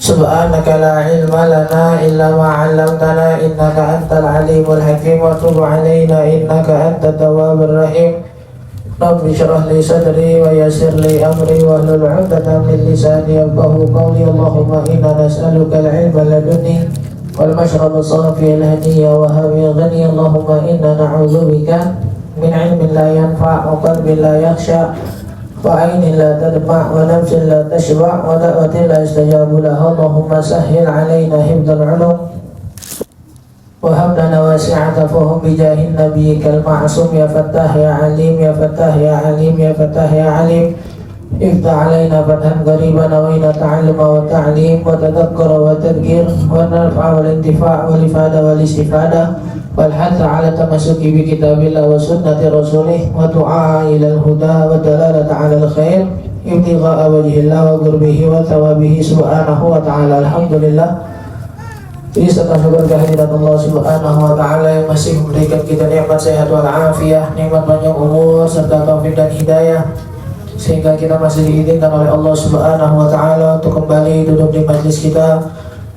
Subhanaka la ilma lana illa ma 'allamtana innaka antal alimul hakim wa tub 'alaina innaka antat tawwabur rahim. Rabbi shrah li sadri wa yassir li amri wa hlul 'uqdatam min lisani yafqahu qawli. Allahumma inna nas'aluka al-'ilma ladunni wal mashraba safi al-hadiyya wa hawi ghani. Allahumma inna na'udzubika min 'ilmin la yanfa' wa qalbin la yakhsha wa 'ainin la tadma' wa nafsin la tashba' wa da'watin la yustajabu laha. Allahumma sahhil 'alaina hifdzal 'ulum wa hab lana wasi'ata fahum bijahin nabiyyikal ma'sum. Ya Fattah ya Alim, ya Fattah ya Alim, ya Fattah ya Alim, iftah alaina fathan qariban wa ina ta'alluma wa ta'lim wa tadhakkura wa tadhkir wa narfa' wal intifa' wal ifada wal istifada wal hatha ala tamassuki bi kitabillah wa sunnati rasulih wa du'a ila al-huda wa dalalata ala al-khair ibtigha'a wajhillah wa qurbihi wa thawabihi subhanahu wa ta'ala. Alhamdulillah, jadi setelah syukur kehadirat Allah Subhanahu wa ta'ala yang masih memberikan kita nikmat sehat wal afiyah, nikmat panjang umur serta taufik dan hidayah, sehingga kita masih diizinkan oleh Allah Subhanahu wa ta'ala untuk kembali duduk di majlis kita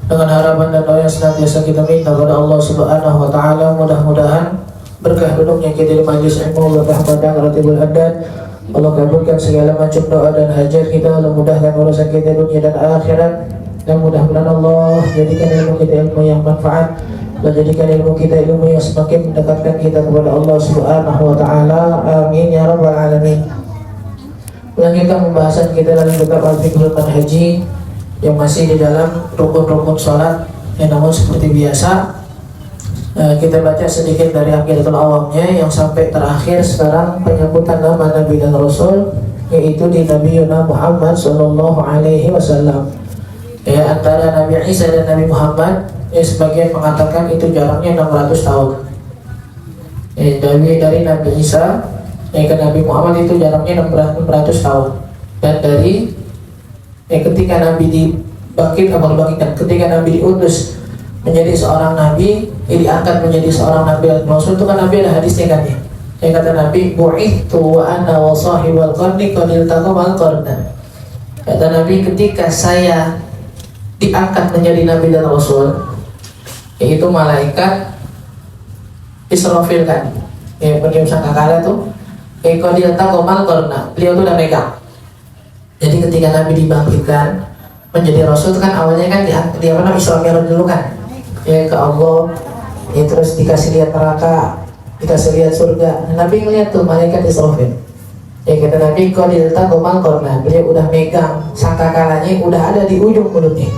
dengan harapan dan doa yang senantiasa kita minta kepada Allah Subhanahu wa ta'ala. Mudah-mudahan berkah duduknya kita di majlis ilmu, berkah padang ratibul haddad, Allah kabulkan segala macam doa dan hajat kita, Allah mudahkan urusan kita dunia dan akhirat, dan mudah-mudahan Allah jadikan ilmu kita ilmu yang manfaat, dan jadikan ilmu kita ilmu yang semakin mendekatkan kita kepada Allah Subhanahu wa ta'ala. Amin ya rabbal alamin. Melanjutkan pembahasan kita dalam kitab Al-Fiqhul Manhaji yang masih di dalam rukun-rukun sholat. Namun seperti biasa kita baca sedikit dari aqidatul awamnya yang sampai terakhir sekarang penyebutan nama Nabi dan Rasul, yaitu di Nabi Muhammad Sallallahu Alaihi Wasallam. Ya, antara Nabi Isa dan Nabi Muhammad, sebagian mengatakan itu jaraknya 600 tahun. Dari Nabi Isa ke Nabi Muhammad itu jaraknya 600 tahun. Dan dari ketika Nabi dibangkitkan, ketika Nabi diutus menjadi seorang Nabi, diangkat menjadi seorang Nabi dan Rasul, itu kan Nabi ada hadisnya kan ya. Yang kata Nabi, bu'ithtu wa ana wa sahibul qarni qad iltaqamal qarna. Kata Nabi, ketika saya diangkat menjadi Nabi dan Rasul, yaitu malaikat Israfil kan, peniup sangkakala tuh, qadil taqamal qarna, beliau tuh udah megang. Jadi ketika Nabi dibangkitkan menjadi Rasul itu kan awalnya kan dia Isra Mi'raj dulu kan, ke Allah, terus dikasih lihat neraka, dikasih lihat surga. Nabi ngeliat tuh malaikat Israfil. Kata Nabi, qadil taqamal qarna, beliau udah megang sangkakalanya, udah ada di ujung mulutnya.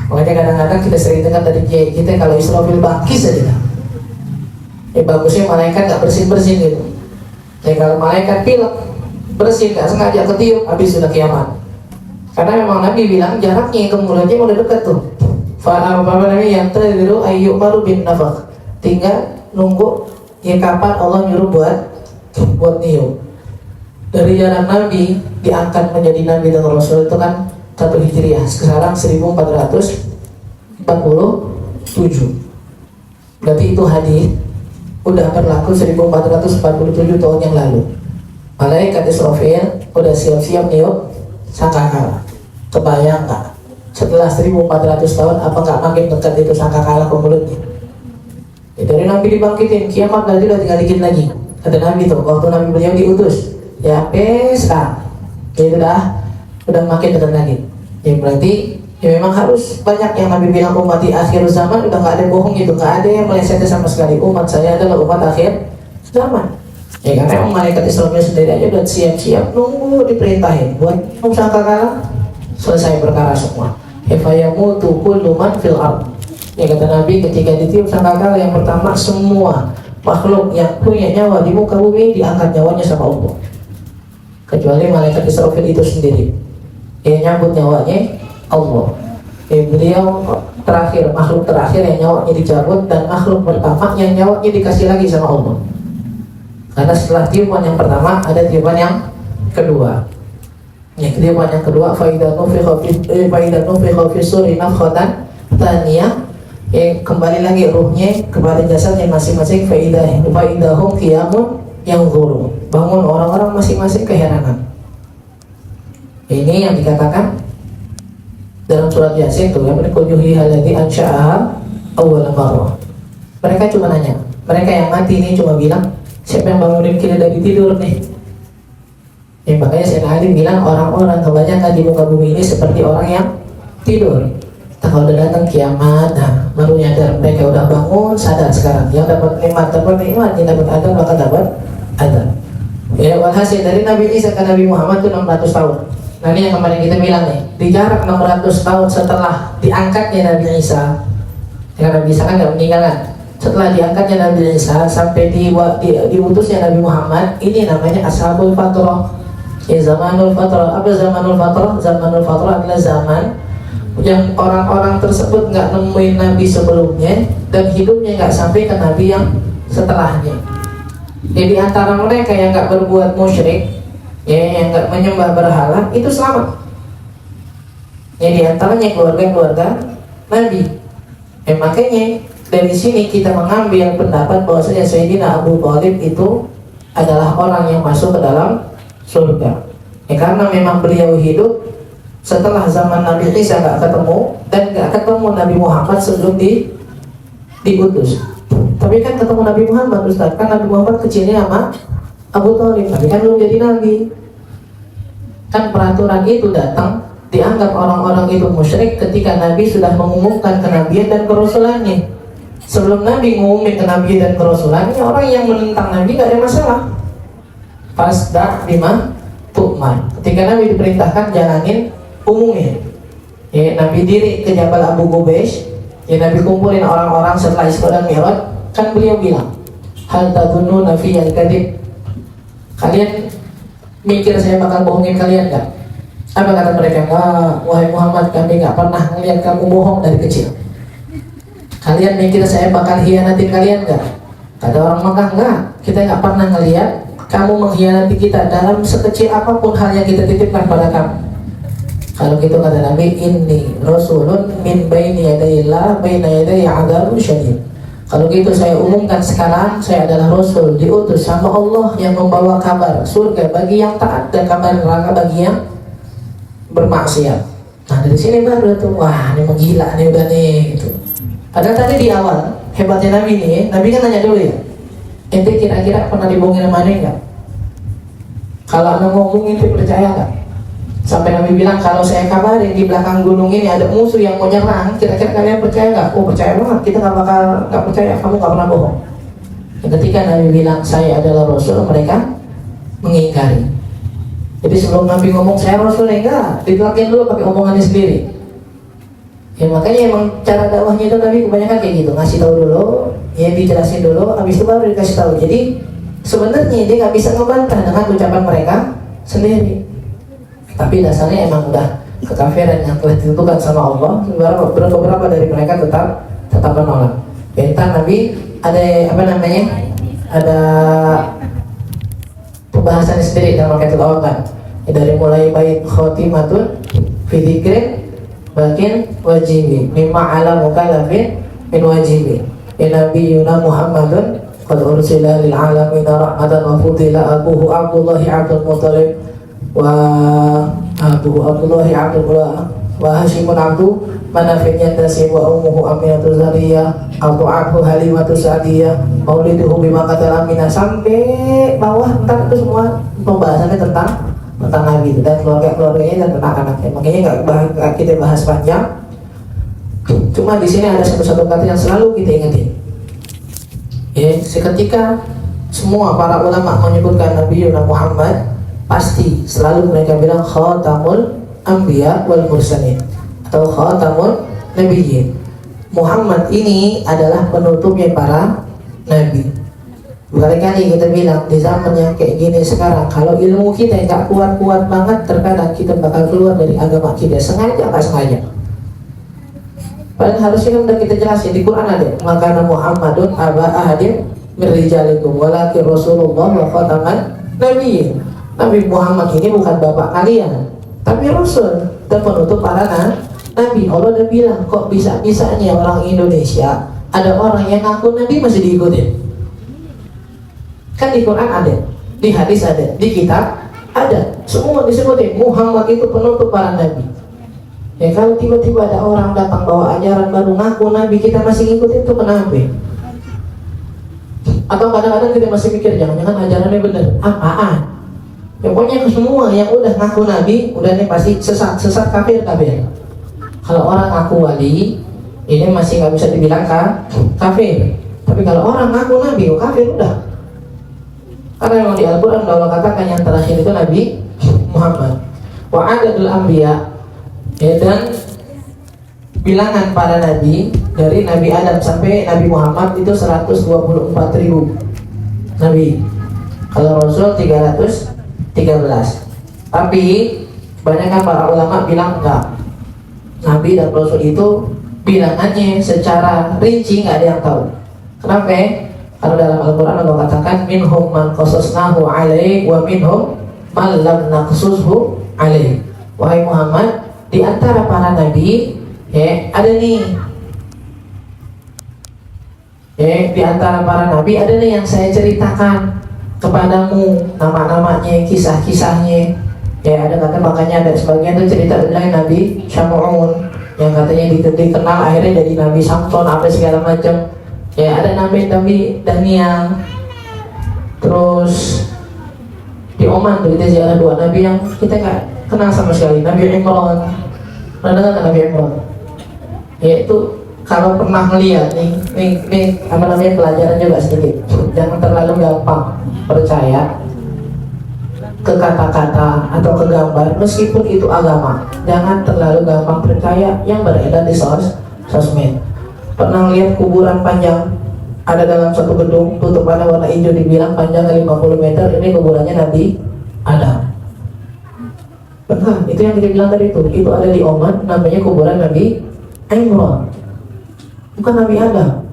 Makanya kadang-kadang kita sering dengar dari kiai kita, kalau Israfil bangkit saja, bagusnya malaikat gak bersin-bersin gitu. Kalau malaikat pilek bersin, gak sengaja ketiup, habis sudah kiamat. Karena memang Nabi bilang jaraknya ke mulutnya udah dekat tuh. Yang terdiru ayyuk baru bin nafak, tinggal nunggu kapan Allah nyuruh buat niup. Dari jarak Nabi diangkat menjadi Nabi dan Rasul itu kan 1 Hijriah, sekarang 1447. Berarti itu hadis udah berlaku 1447 tahun yang lalu. Malaikat Israfil udah siap-siap niup sangkakala. Kebayang nggak? Setelah 1400 tahun, apa nggak makin dekat itu sangkakala ke mulutnya? Dari Nabi dibangkitin, kiamat berarti udah tinggal dikit lagi. Kata Nabi tuh, waktu Nabi beliau diutus, ya sekarang, itu udah makin dekat lagi. Berarti memang harus banyak yang Nabi bilang umat di akhir zaman udah nggak ada bohong gitu, nggak ada yang melesetnya sama sekali. Umat saya adalah umat akhir zaman. Karena memang malaikat Israfil sendiri aja udah siap-siap nunggu diperintahin buat sangkakala selesai perkara semua. Yamutu kullu man fil ard. Kata Nabi, ketika ditiup sangkakala yang pertama, semua makhluk yang punya nyawa di muka bumi diangkat nyawanya sama Allah, kecuali malaikat Israfil itu sendiri. Nyambut nyawanya Allah. Beliau terakhir, makhluk terakhir yang nyawanya dicabut, dan makhluk pertama yang nyawanya dikasih lagi sama Allah. Karena setelah tiupan yang pertama ada tiupan yang kedua. Tiupan yang kedua, faidah nufikha fi suri nafkhatan tsaniyah, kembali lagi ruhnya kepada jasadnya masing-masing. Faidahum qiyamun yanzurun, bangun orang-orang masing-masing keheranan. Ini yang dikatakan dalam surat Yasin tuh, yang berkujuhi haladhi ansha'aha awal marwah. Mereka cuma nanya, mereka yang mati ini cuma bilang, siapa yang bangunin kita dari tidur nih? Ya, makanya Sayyidina Ali bilang orang-orang kebanyakan di muka bumi ini seperti orang yang tidur. Kalau udah datang kiamat, nah baru nyadar mereka udah bangun, sadar sekarang. Yang dapat nikmat, yang dapat adab maka dapat adab. Ya, walhasil dari Nabi Isa ke Nabi Muhammad itu 600 tahun. Nah ini yang kemarin kita bilang nih, di jarak 600 tahun setelah diangkatnya Nabi Isa, ya Nabi Isa kan gak meninggal kan? Setelah diangkatnya Nabi Isa sampai diutusnya Nabi Muhammad, ini namanya Ashabul Fatrah. Ya, zamanul Fatrah. Apa zamanul Fatrah? Zamanul Fatrah adalah zaman yang orang-orang tersebut nggak nemuin Nabi sebelumnya dan hidupnya nggak sampai ke Nabi yang setelahnya. Jadi antara mereka yang nggak berbuat musyrik, ya, yang nggak menyembah berhala, itu selamat. Jadi antaranya keluarga-keluarga Nabi. Makanya dari sini kita mengambil pendapat bahwasanya Sayyidina Abu Thalib itu adalah orang yang masuk ke dalam surga. Karena memang beliau hidup setelah zaman Nabi Isa gak ketemu dan gak ketemu Nabi Muhammad sebelum diutus. Tapi kan ketemu Nabi Muhammad, Ustaz. Kan Nabi Muhammad kecilnya sama Abu Thalib, tapi kan belum jadi Nabi. Kan peraturan itu datang, dianggap orang-orang itu musyrik ketika Nabi sudah mengumumkan kenabian dan kerasulannya. Sebelum Nabi mengumumkan kenabian dan kerasulannya, orang yang menentang Nabi gak ada masalah. Fasda bima tu'mar. Ketika Nabi diperintahkan jalanin, umumnya. Ya, Nabi diri ke Jabal Abu Qubais, ya Nabi kumpulin orang-orang setelah Isra dan Mi'raj, kan beliau bilang, hal tadhunnuna fiyal kadhib. Kalian mikir saya bakal bohongin kalian enggak? Apa kata mereka? Wahai Muhammad, kami enggak pernah melihat kamu bohong dari kecil. Kalian mikir saya bakal hianatin kalian enggak? Kata orang Mekah, enggak. Kita enggak pernah ngelihat kamu mengkhianati kita dalam sekecil apapun hal yang kita titipkan pada kamu. Kalau gitu kata Nabi, inni rasulun min baini yadayillah baina yaday adzabun syadid. Kalau gitu saya umumkan sekarang, saya adalah rasul diutus sama Allah yang membawa kabar surga bagi yang taat dan kabar neraka bagi yang bermaksiat. Nah dari sini baru tuh, wah ini menggila nih udah nih gitu. Padahal tadi di awal hebatnya Nabi nih, Nabi kan tanya dulu ya, ente kira-kira pernah dibohongin sama aneh nggak? Kalau anda ngomongin itu percaya nggak? Sampai Nabi bilang, kalau saya kabarin di belakang gunung ini ada musuh yang mau nyerang, kira-kira kalian percaya nggak? Oh percaya banget, kita nggak bakal nggak percaya, kamu nggak pernah bohong. Dan ketika Nabi bilang saya adalah Rasul, mereka mengingkari. Jadi sebelum Nabi ngomong saya Rasul, enggak, ditelakin dulu pakai omongannya sendiri. Ya makanya emang cara dakwahnya itu Nabi kebanyakan kayak gitu, ngasih tahu dulu, ya dijelasin dulu, habis itu baru dikasih tahu. Jadi sebenarnya dia nggak bisa ngebantah dengan ucapan mereka sendiri. Tapi dasarnya emang udah kekafiran yang telah ditentukan sama Allah. Beberapa dari mereka tetap menolak. Bentar Nabi ada apa namanya? Ada pembahasan sendiri dalam Makatul Awal. Dari mulai bait khotimatun fi dzikrin bagian wajibi mimma ala mukallafin min wajibi. Nabiyuna Muhammadun qad ursila lil alamin rahmatan wa fudila abuhu Abdullah Abdul Muttalib wa abu Abdullahi Abdullah wa Hashimun Abdu Manafidnya Tasib wa umuhu Aminatu Zariyah Abu Halimatu Sa'diyah Mauliduhu bimakatal Aminah, sampai bawah ntar itu semua pembahasannya tentang Nabi dan keluarga-keluarganya dan tentang anaknya. Makanya nggak kita bahas panjang. Cuma di sini ada satu kata yang selalu kita ingatin. Ya, seketika semua para ulama menyebutkan Nabi Muhammad, pasti selalu mereka bilang khatamul anbiya wal mursalin atau khatamul nabiyyin. Muhammad ini adalah penutupnya para nabi. Berkali-kali kita bilang di zaman yang kayak gini sekarang, kalau ilmu kita nggak kuat-kuat banget, terkadang kita bakal keluar dari agama kita, sengaja nggak sengaja. Padahal harusnya kan udah kita jelasin di Quran ada, maka Muhammadun aba ahadin min rijalikum walakin Rasulullah wa khataman nabiyyin. Nabi Muhammad ini bukan bapak kalian, tapi Rasul dan penutup para nabi. Allah udah bilang, kok bisa-bisanya orang Indonesia ada orang yang ngaku nabi masih diikutin. Kan di Quran ada, di hadis ada, di kitab ada, semua disebutin Muhammad itu penutup para nabi. Ya kalau tiba-tiba ada orang datang bawa ajaran baru ngaku Nabi, kita masih ngikutin itu kenapa? Atau kadang-kadang kita masih mikir jangan-jangan ajarannya benar, apaan? Ya pokoknya semua yang udah ngaku Nabi, udah nih pasti sesat kafir. Kalau orang ngaku wali, ini masih nggak bisa dibilang kafir. Tapi kalau orang ngaku Nabi, kafir udah. Karena memang di Al-Quran Allah katakan yang terakhir itu Nabi Muhammad. Wa adadul anbiya, ya, dan bilangan para nabi dari Nabi Adam sampai Nabi Muhammad itu 124.000 nabi. Kalau Rasul 313. Tapi banyakkan para ulama bilang enggak. Nabi dan Rasul itu bilangannya secara rinci nggak ada yang tahu. Kenapa? Karena dalam Al-Quran Allah katakan minhum man qasasnahu alaik wa minhum man lam naqsushu alaik. Wahai Muhammad, di antara para nabi ada nih, di antara para nabi ada nih yang saya ceritakan kepadamu nama-namanya, kisah-kisahnya. Ya ada kata, makanya ada sebagian itu cerita tentang Nabi Syamu'un yang katanya dikenal akhirnya jadi Nabi Samson apa segala macam. Ya ada Nabi Daniel. Terus di Oman tuh kita ziarah 2 nabi yang kita nggak kenal sama sekali. Nabi Imran, pernah dengar kan Nabi Imran? Yaitu kalau pernah melihat nih apa namanya, pelajaran juga sedikit. Jangan terlalu gampang percaya ke kata-kata atau ke gambar meskipun itu agama. Jangan terlalu gampang percaya yang beredar di sosmed. Pernah lihat kuburan panjang ada dalam satu gedung, tutup pada warna hijau, dibilang panjangnya 50 meter, ini kuburannya Nabi Adam. Benar, itu yang kita bilang tadi itu ada di Oman, namanya kuburan Nabi Imran, bukan Nabi Adam.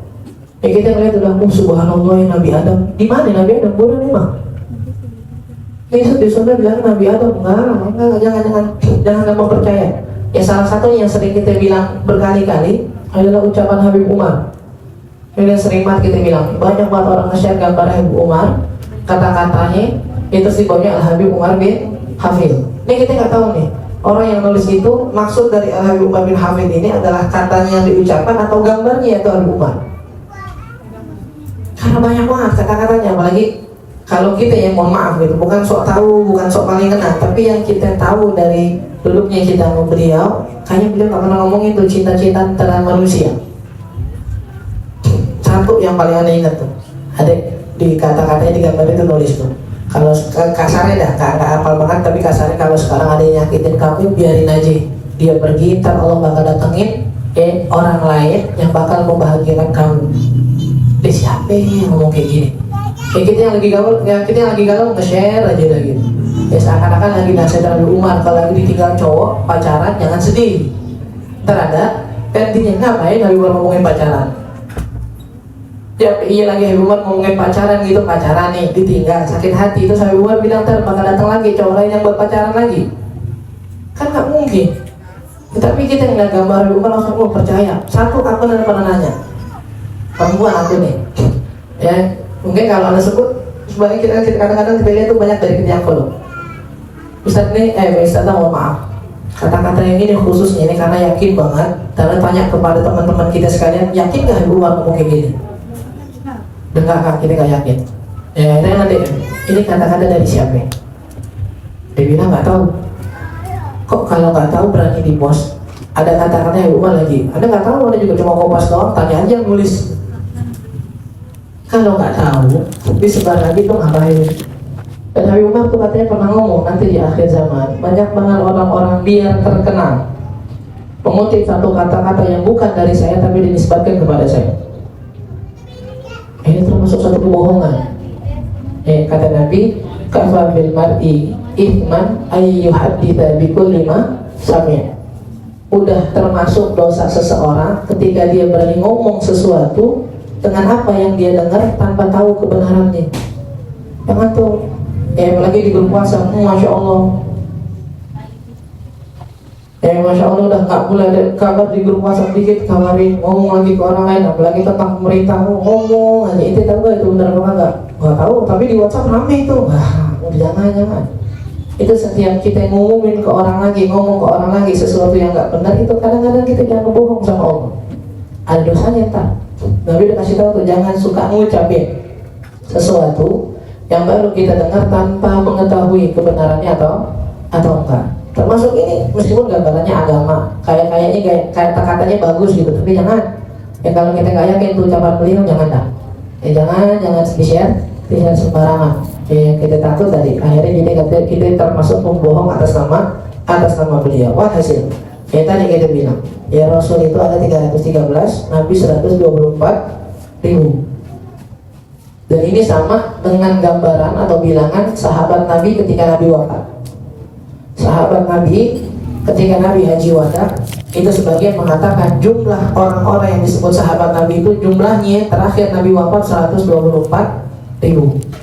Ya kita ngeliat udah, subhanallah ya Nabi Adam. Di mana Nabi Adam? Kuburan memang. Ini di sana bilang Nabi Adam, enggak, jangan mau percaya. Ya salah satunya yang sering kita bilang berkali-kali adalah ucapan Habib Umar. Ini sering banget kita bilang, banyak banget orang nge-share gambar Habib Umar, kata-katanya itu sebabnya Al-Habib Umar bin Hafid. Ini kita nggak tahu nih, orang yang nulis itu maksud dari Al-Habib Umar bin Hafid ini adalah katanya yang diucapkan atau gambarnya itu Habib Umar. Karena banyak banget kata-katanya, apalagi kalau kita yang mohon maaf gitu, bukan sok tahu, bukan sok paling kena, tapi yang kita tahu dari duduknya kita sama beliau, kayaknya beliau nggak pernah ngomong itu cinta-cinta antara manusia. Satu yang paling aneh ingat tuh, ada di kata-katanya di gambar itu nulis tuh, kalau kasarnya dah nggak hafal banget, tapi kasarnya kalau sekarang ada yang nyakitin kamu, biarin aja dia pergi, ntar Allah bakal datengin orang lain yang bakal membahagiakan kamu. Siapa yang ngomong kayak gini? Kayak kita yang lagi galau nge-share aja dah gitu. Ya seakan-akan lagi nasihat Nabi Umar, kalau lagi ditinggal cowok pacaran jangan sedih. Ntar ada gantinya, ngapain Nabi Umar ngomongin pacaran? Ya iya lagi Nabi Umar ngomongin pacaran gitu, pacaran nih ditinggal sakit hati, itu Nabi Umar bilang ntar bakal datang lagi cowok lain yang buat pacaran lagi. Kan nggak mungkin. Tapi kita ngeliat gambar Nabi Umar langsung percaya. Satu, aku pernah nanya perempuan aku nih, ya mungkin kalau anda sebut sebagai kita kadang-kadang kita lihat tuh banyak dari kita yang follow. Ustaz nih, Ustaz mohon maaf, kata-kata yang ini khususnya ini karena yakin banget, karena tanya kepada teman-teman kita sekalian, yakin nggak Ibu ngomong kayak gini? Enggak kak, kita nggak yakin. Ya nanti ini kata-kata dari siapa? Dia bilang nggak tahu. Kok kalau nggak tahu berani di post? Ada kata-kata Ibu Umar lagi. Anda nggak tahu, Anda juga cuma kopas doang, tanya aja nulis. Kalau nggak tahu, disebar lagi tuh ngapain? Dan Habib Umar tuh katanya pernah ngomong, nanti di akhir zaman banyak banget orang-orang biar terkenal mengutip satu kata-kata yang bukan dari saya tapi dinisbatkan kepada saya. Ini termasuk satu kebohongan. Kata Nabi, kafa bil mar'i ithman ayyuhadditha bikulli ma sami'. Udah termasuk dosa seseorang ketika dia berani ngomong sesuatu dengan apa yang dia dengar tanpa tahu kebenarannya. Jangan tuh, apalagi di grup WhatsApp, Masya Allah, Masya Allah udah nggak boleh ada kabar di grup WhatsApp dikit kabarin, ngomong lagi ke orang lain, apalagi tentang pemerintah, ngomong aja. Itu tahu gak itu benar apa enggak? Nggak tahu, tapi di WhatsApp rame itu. Wah, udah jangan. Itu setiap kita ngomongin ke orang lagi, ngomong ke orang lagi sesuatu yang nggak benar, itu kadang-kadang kita jangan bohong sama Allah. Ada dosanya tak? Nabi udah kasih tahu tuh, jangan suka ngucapin sesuatu yang baru kita dengar tanpa mengetahui kebenarannya atau enggak. Termasuk ini, meskipun gambarannya agama, kayaknya kata-katanya bagus gitu, tapi jangan. Ya kalau kita nggak yakin tuh ucapan beliau, jangan dah. Jangan di-share sembarangan. Kita takut tadi akhirnya kita termasuk pembohong atas nama beliau. Wah hasil tadi kita bilang ya Rasul itu ada 313, Nabi 124.000. Dan ini sama dengan gambaran atau bilangan sahabat Nabi ketika Nabi wafat. Sahabat Nabi ketika Nabi haji wada, itu sebagian mengatakan jumlah orang-orang yang disebut sahabat Nabi itu jumlahnya terakhir Nabi wafat 124.000.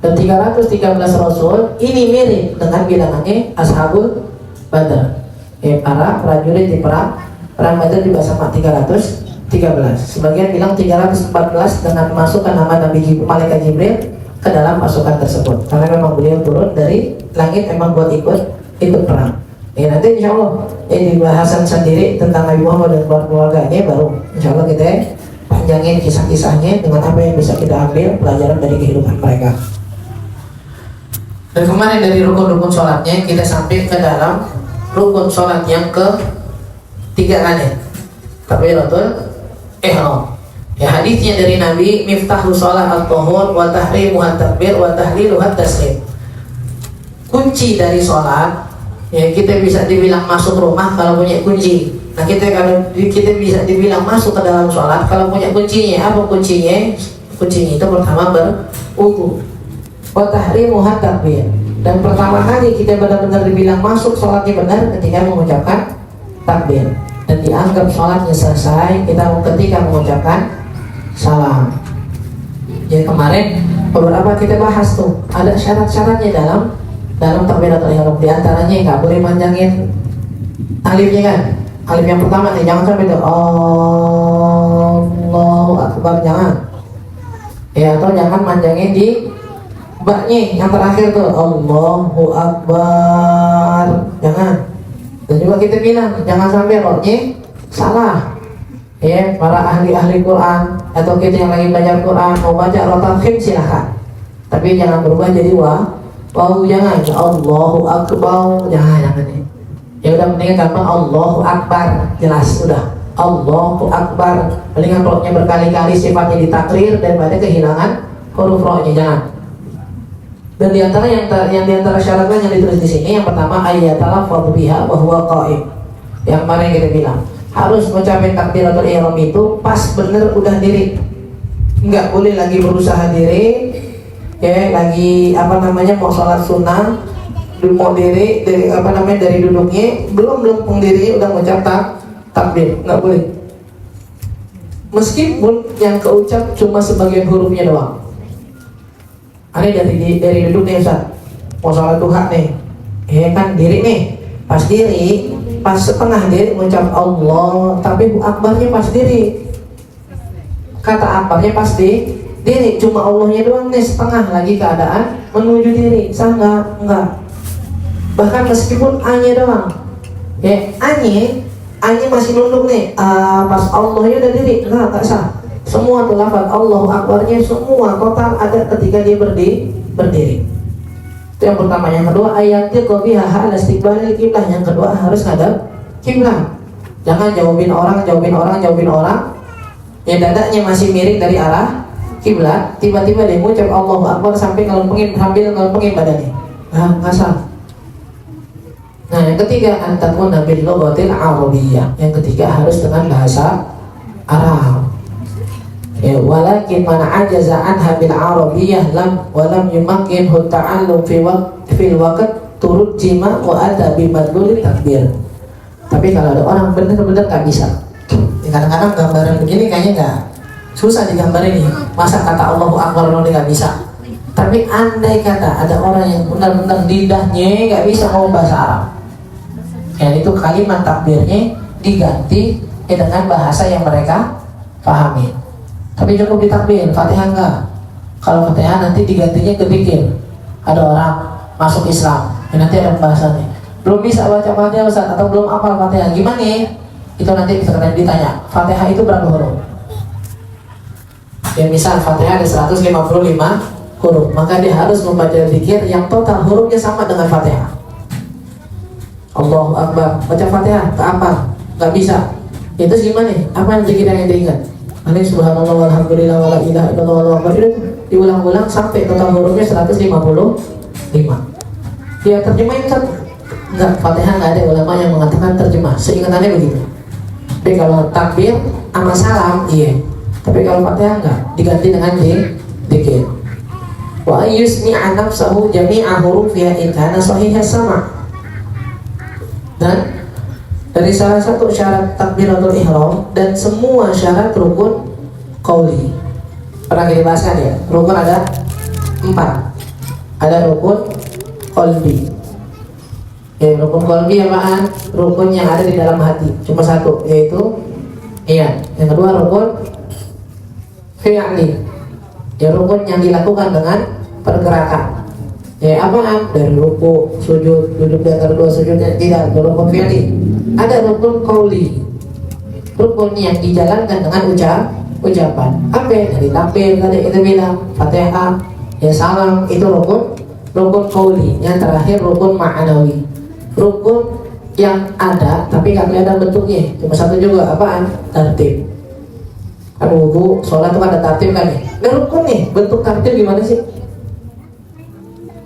Dan 313 Rasul ini mirip dengan bilangannya Ashabul Badar. Para prajurit di perang Badar juga sama 313. Sebagian bilang 314 dengan masukkan nama Nabi Malaikat Jibril ke dalam pasukan tersebut. Karena memang beliau turun dari langit memang buat ikut perang. Nanti insya Allah di bahasan sendiri tentang Nabi Muhammad dan keluarganya, baru insya Allah kita panjangin kisah-kisahnya dengan apa yang bisa kita ambil pelajaran dari kehidupan mereka. Dan kemarin dari rukun-rukun sholatnya kita sampai ke dalam rukun sholat yang ketiga tadi, takbiratul ihram. Ya, hadisnya dari Nabi, miftahu sholat at-tahur wa tahrimuha takbir wa tahliluha taslim. Kunci dari sholat, ya kita bisa dibilang masuk rumah kalau punya kunci. Nah kalau kita bisa dibilang masuk ke dalam sholat kalau punya kuncinya. Apa kuncinya? Kuncinya itu pertama berwudu. Wa tahrimuha takbir. Dan pertama kali kita benar-benar dibilang masuk sholatnya benar ketika mengucapkan takbir. Dan dianggap sholatnya selesai ketika mengucapkan salam. Ya kemarin beberapa kita bahas tuh, ada syarat-syaratnya dalam takbiratul ihram. Di antaranya nggak boleh manjangin alifnya kan. Alif yang pertama nih jangan sampai itu Allahu Akbar, jangan. Ya, atau jangan manjangin di baknya yang terakhir tuh Allahu Akbar, jangan. Dan juga kita bilang jangan sampai roknya salah. Ya, para ahli Quran atau kita yang lagi belajar Quran mau baca rok tarhim silahkan, tapi jangan berubah jadi wow jangan. Allahu Akbar, jangan nih. Ya udah, mendingan gampang Allahu Akbar, jelas udah Allahu Akbar. Mendingan roknya berkali-kali sifatnya ditakrir daripada kehilangan huruf roknya, jangan. Dan diantara yang diantara syaratnya yang ditulis di sini, yang pertama ayatalafadz biha wa huwa qa'im. Yang kemarin kita bilang harus mengucapkan takbiratul ihram itu pas bener udah diri, nggak boleh lagi berusaha diri, ya lagi mau sholat sunnah, mau diri dari duduknya belum lempeng diri udah mengucap takbir, nggak boleh. Meskipun yang keucap cuma sebagian hurufnya doang. Ada dari duduk nih Ustaz, mau sholat duha nih, ya kan diri nih, pas setengah diri mengucap Allah, tapi akbarnya pas diri, kata akbarnya pas diri, cuma Allahnya doang nih setengah, lagi keadaan menuju diri, sah enggak. Bahkan meskipun A-nya doang, ya A-nya masih nunduk nih, pas Allahnya udah diri, enggak sah. Semua tuh lafaz Allahu Akbarnya semua total ada ketika dia berdiri. Itu yang pertama. Yang kedua, ayatil qabiha ala istiqbalil qiblah. Yang kedua, harus ngadep kiblat. Jangan jawabin orang. Ya dadanya masih miring dari arah kiblat, tiba-tiba dia mengucap Allahu Akbar sambil ngelempengin badannya. Nggak salah. Nah, yang ketiga, antakuna bil lughatil arabiyyah. Yang ketiga harus dengan bahasa Arab. Ya, walakin man ajaza anha bil arabiyyah walam yumakkinhu ta'allum fil waqt turut jima wa ata bi madlul takbir. Tapi kalau ada orang benar-benar nggak bisa, kadang-kadang gambaran begini kayaknya nggak susah digambarin nih, masa kata Allahu Akbar lo nggak bisa. Tapi andai kata ada orang yang benar-benar lidahnya nggak bisa ngomong bahasa Arab, ya itu kalimat takbirnya diganti dengan bahasa yang mereka pahami. Tapi cukup ditakbir, Fatihah enggak. Kalau Fatihah nanti digantinya ke dzikir. Ada orang masuk Islam, nanti ada pembahasannya. Belum bisa baca Fatihah Ustaz, atau belum hafal Fatihah, gimana? Itu nanti sekarang ditanya, Fatihah itu berapa huruf? Ya misal Fatihah ada 155 huruf, maka dia harus membaca zikir yang total hurufnya sama dengan Fatihah. Allahu Akbar, baca Fatihah, tak apa, nggak bisa. Itu gimana? Apa yang zikir yang diingat? Ini subhanallah walhamdulillah wala ilaha illallah wallahu akbar, itu diulang-ulang sampai total hurufnya 155. Dia terjemahin kan? Enggak, Fatihah nggak ada ulama yang mengatakan terjemah. Seingatannya begitu. Tapi kalau takbir sama salam, iya. Tapi kalau Fatihah enggak, diganti dengan dzikir. Wa yusmi'a nafsahu jami'a hurufiha in kana sahihas sama'. Dan dari salah satu syarat takbiratul ihram dan semua syarat rukun qauli. Pernah kita bahaskan ya, rukun ada 4. Ada rukun qalbi. Ya, rukun qalbi apaan? Rukun yang ada di dalam hati. Cuma satu, yaitu iya. Yang kedua rukun fi'li. Ya, rukun yang dilakukan dengan pergerakan. Ya, apaan? Dari ruku, sujud, duduk di antara dua sujudnya, tidak, itu rukun fi'li. Ada rukun qauli. Rukun yang dijalankan dengan ucapan. Apa? Dari takbir tadi kita bilang, Fatihah, ya salam, itu rukun qauli. Yang terakhir rukun ma'nawi. Rukun yang ada tapi nggak kelihatan bentuknya, cuma satu juga, apaan? Tertib. Kan wudu, sholat itu ada tertib kan ya? Nah, rukun nih, bentuk tertib gimana sih?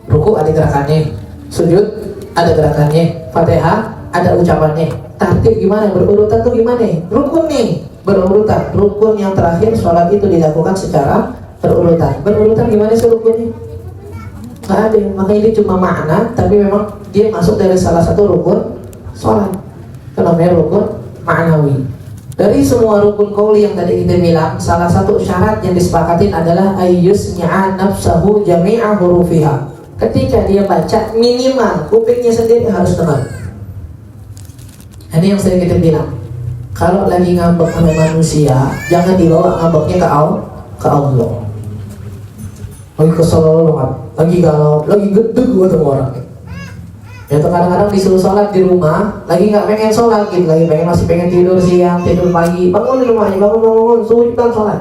Ruku ada gerakannya, sujud ada gerakannya, Fatihah ada ucapannya. Tertib gimana? Berurutan tuh gimana? Rukun nih, berurutan. Rukun yang terakhir sholat itu dilakukan secara berurutan. Berurutan gimana sih rukunnya? Nggak ada, makanya ini cuma makna, tapi memang dia masuk dari salah satu rukun sholat. Itu namanya rukun ma'nawi. Dari semua rukun qauli yang tadi kita bilang, salah satu syarat yang disepakatin adalah ayyusmi'a nafsahu jami'a hurufiha. Ketika dia baca, minimal kupingnya sendiri harus dengar. Ini yang sering kita bilang, kalau lagi ngambek sama manusia, jangan dibawa ngambeknya ke Allah. Lagi kesel banget, lagi galau, lagi gedeg buat orang. Ya kadang-kadang disuruh sholat di rumah, lagi nggak pengen sholat gitu, lagi masih pengen tidur siang, tidur pagi, bangun di rumahnya, bangun, subuh sholat.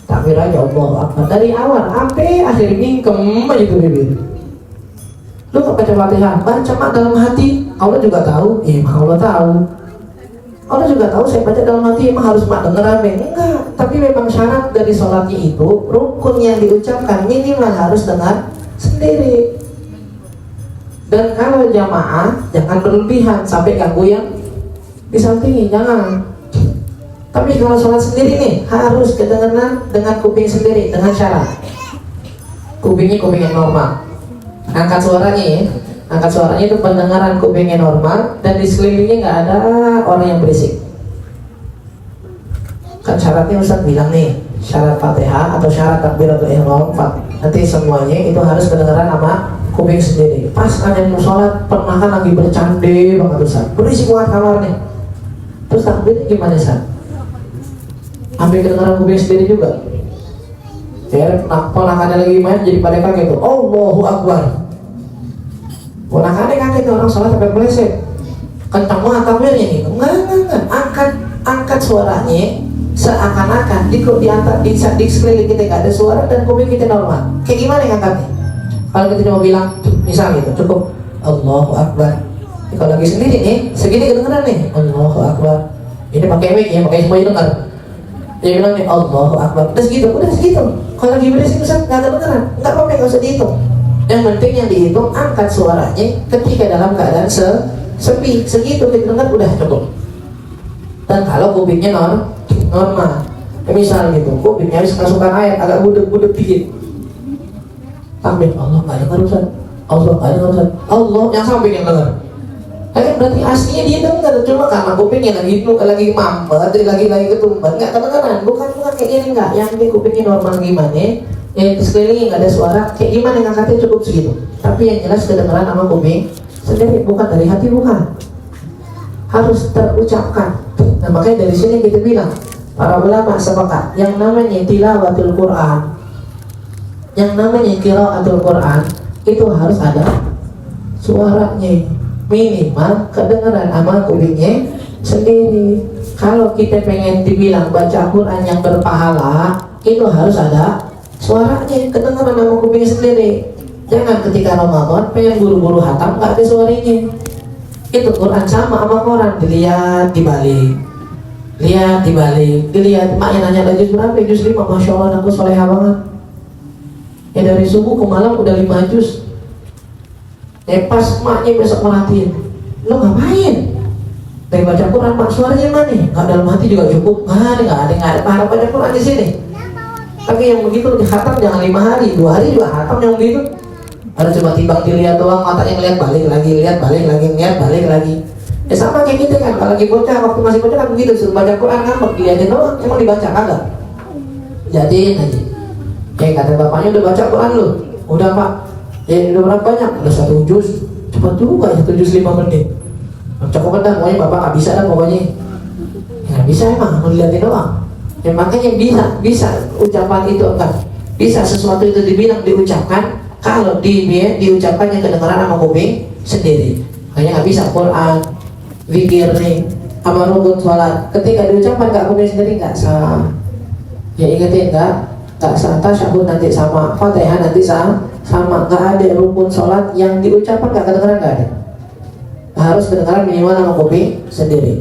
Takbir aja Allah Akbar dari awal sampai akhir mingkem aja tuh bibir. Lu gak baca Fatihah, baca mak dalam hati, Allah juga tahu, iya mah Allah tahu. Allah juga tahu saya baca dalam hati, emang harus mak denger apa? Enggak, tapi memang syarat dari sholatnya itu, rukun yang diucapkan minimal harus dengar sendiri. Dan kalau jamaah, jangan berlebihan sampai ganggu yang disampingi, jangan. Tapi kalau sholat sendiri nih, harus kedengaran dengan kuping sendiri, dengan syarat kupingnya kuping yang normal. Angkat suaranya ya, angkat suaranya itu pendengaran kupingnya normal, dan di sekelilingnya nggak ada orang yang berisik. Kan syaratnya Ustaz bilang nih, syarat Fatihah atau syarat takbiratul ihram, nanti semuanya itu harus kedengaran sama kuping sendiri. Pas ada yang mau sholat, pernah kan lagi bercande banget Ustaz, berisik banget kamarnya, terus takbirnya gimana Ustaz? Ambil kedengaran kuping sendiri juga. Ya, ponakannya lagi main jadi pada kaget tuh, Allahu Akbar. Ponakannya kaget, orang sholat sampai meleset, kencang banget takbirnya nih. Enggak, angkat suaranya seakan-akan di sekeliling kita gak ada suara dan kuping kita normal. Kayak gimana ngangkatnya? Kalau kita cuma bilang, misal gitu, cukup Allahu Akbar. Kalau lagi sendiri nih, segini kedengeran nih, Allahu Akbar. Ini pakai mic ya, pakai semuanya dengar. Dia bilang nih Allahu Akbar, udah segitu. Kalau lagi berisik Ustaz nggak kedengeran, nggak apa-apa, nggak usah dihitung. Yang penting yang dihitung angkat suaranya ketika dalam keadaan sepi, segitu kita dengar udah cukup. Dan kalau kupingnya normal, misal gitu, kupingnya habis kasukan air agak budek dikit, takbir Allah nggak dengar Ustaz, Allah nggak dengar Ustaz, Allah yang samping yang dengar. Berarti aslinya dia dengar, cuma karena kupingnya lagi mampet, lagi ketumban, nggak kedengeran. Bukan kayak gini, nggak. Yang ini kupingnya normal gimana? Yang sekelilingnya nggak ada suara, kayak gimana ngangkatnya cukup segitu. Tapi yang jelas kedengeran sama kuping sendiri, bukan dari hati, bukan. Harus terucapkan. Nah makanya dari sini kita bilang, para ulama sepakat, yang namanya tilawatul Quran, yang namanya qiraatul Quran itu harus ada suaranya, minimal kedengaran sama kupingnya sendiri. Kalau kita pengen dibilang baca Quran yang berpahala, itu harus ada suaranya, kedengaran sama kupingnya sendiri. Jangan ketika Ramadan pengen buru-buru hatam nggak ada suaranya. Itu Quran sama koran, dilihat dibalik, lihat dibalik, dilihat. Maknya nanya ada juz berapa? Juz 5. Masya Allah, aku soleha banget. Ya dari subuh ke malam udah 5 juz. Pas maknya besok merhatiin, lo ngapain? Dari baca Quran, mak suaranya mana? Nggak, dalam hati juga cukup. Nggak ada pahala baca Quran di sini. Tapi yang begitu khatam jangan 5 hari, 2 hari juga khatam yang begitu. Ada cuma timbang dilihat doang, matanya ngeliat balik lagi, lihat balik lagi, lihat balik lagi. Ya sama kayak gitu kan, kalau lagi bocah, waktu masih bocah kan begitu, suruh baca Quran kan, dilihatin doang, emang dibaca kagak? Jadiin aja. Kata bapaknya udah baca Quran lu, udah pak. Ya udah berapa banyak? Udah 1 juz. Cepat juga 1 juz 5 menit. Cukup dah, pokoknya bapak gak bisa dah pokoknya. Ya bisa emang, mau dilihatin doang. Ya makanya bisa ucapan itu enggak. Bisa sesuatu itu dibilang diucapkan kalau diucapkannya kedengaran sama kuping sendiri. Makanya nggak bisa Quran, zikir nih, sama rukun sholat. Ketika diucapkan nggak kuping sendiri nggak sah. Ya ingetin nggak sah. Tasyahud nanti sama, Fatihah nanti sama. Nggak ada rukun sholat yang diucapkan nggak kedengaran, nggak ada. Harus kedengaran minimal sama kuping sendiri.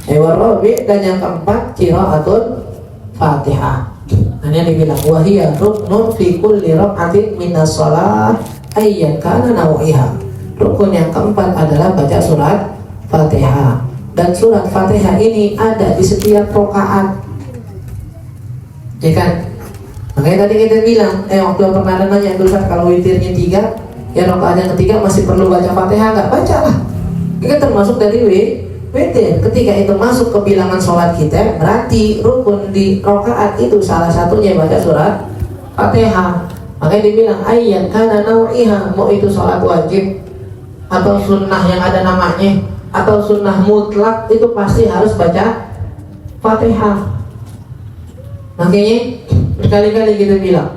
Warrobi, dan yang keempat qiraatul Fatihah. Hanya dibilang wahiyya ruknun fi kulli rak'atin minas shalah ayyan kana nawiha. Rukun yang keempat adalah baca surat Fatihah. Dan surat Fatihah ini ada di setiap rakaat. Ya kan? Makanya tadi kita bilang, waktu pernah nanya Ustaz, kalau witirnya 3, ya rakaat yang ketiga masih perlu baca Fatihah nggak? Baca lah. Ini termasuk dari witir. Ketika itu masuk ke bilangan sholat kita, berarti rukun di rakaat itu salah satunya baca surat Fatihah. Makanya dibilang ayat kana nawiha, mau itu sholat wajib atau sunnah yang ada namanya atau sunnah mutlak, itu pasti harus baca Fatihah. Makanya berkali-kali kita bilang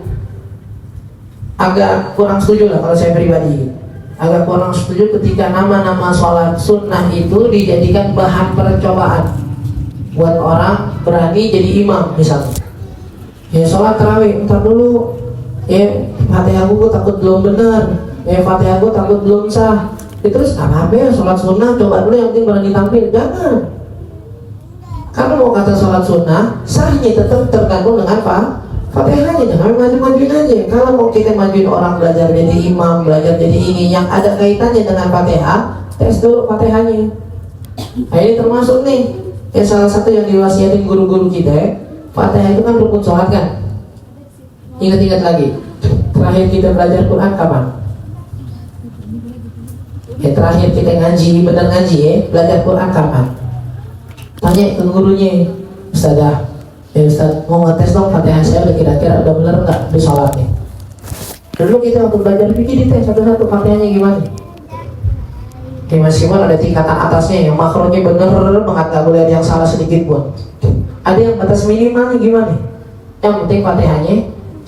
agak kurang setuju lah kalau saya pribadi. Agak kurang setuju ketika nama-nama sholat sunnah itu dijadikan bahan percobaan buat orang berani jadi imam misalnya. Ya sholat tarawih, ntar dulu, ya Fatihah gue takut belum benar, ya Fatihah gue takut belum sah. Terus apa ya sholat sunnah, coba dulu yang penting berani tampil. Jangan. Kalau mau kata sholat sunnah, sahnya tetap tergantung dengan Fatihahnya, jangan maju-majuin aja. Kalau mau kita majuin orang belajar jadi imam, belajar jadi ini yang ada kaitannya dengan Fatihah, tes dulu Fatihahnya. Nah ini termasuk nih, salah satu yang diwasiatin guru-guru kita ya. Fatihah itu kan rukun sholat kan. Ingat-ingat lagi, terakhir kita belajar Quran kapan? Terakhir kita ngaji, benar ngaji ya, belajar Quran kapan? Tanya ke gurunya, Ustazah, ya Ustaz, mau ngetes dong Fatihah saya udah kira-kira udah bener nggak di sholatnya. Dulu kita waktu belajar fikih dites satu-satu Fatihahnya gimana. Ya meskipun ada tingkatan atasnya yang makronya bener banget, nggak boleh ada yang salah sedikit pun. Ada yang batas minimalnya gimana. Yang penting Fatihahnya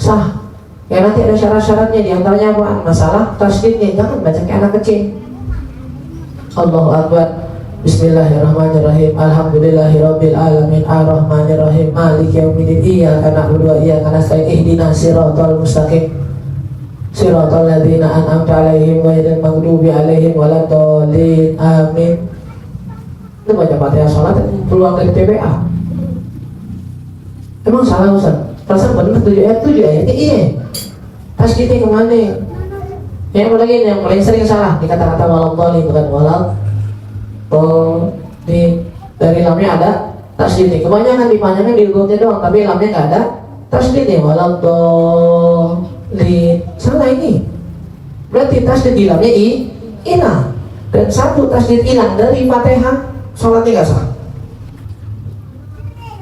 sah. Ya nanti ada syarat-syaratnya, diantaranya apa? Masalah tasdidnya, jangan baca kayak anak kecil. Allahu Akbar. Bismillahirrahmanirrahim. Alhamdulillahirabbil alamin arrahmanirrahim maliki yaumiddin iyyaka na'budu wa iyyaka nasta'in ihdinas siratal mustaqim siratal ladzina an'amta 'alaihim ghairil maghdubi alaihim waladdallin amin. Itu baca Fatihah salat keluar dari TPA. Emang salah Ustaz? Perasaan benar 7 ayatnya iya. Tasdidnya kemana? Yang apalagi yang paling sering salah di kata-kata waladdallin, bukan walad. Dari lamnya ada tasdidnya. Kebanyakan dipanjangkan di lugutnya doang, tapi lamnya nggak ada tasdidnya. Waladdallin. Salah ini. Berarti tasdid di lamnya hilang. Dan satu tasdid hilang dari Fatihah, sholatnya nggak sah.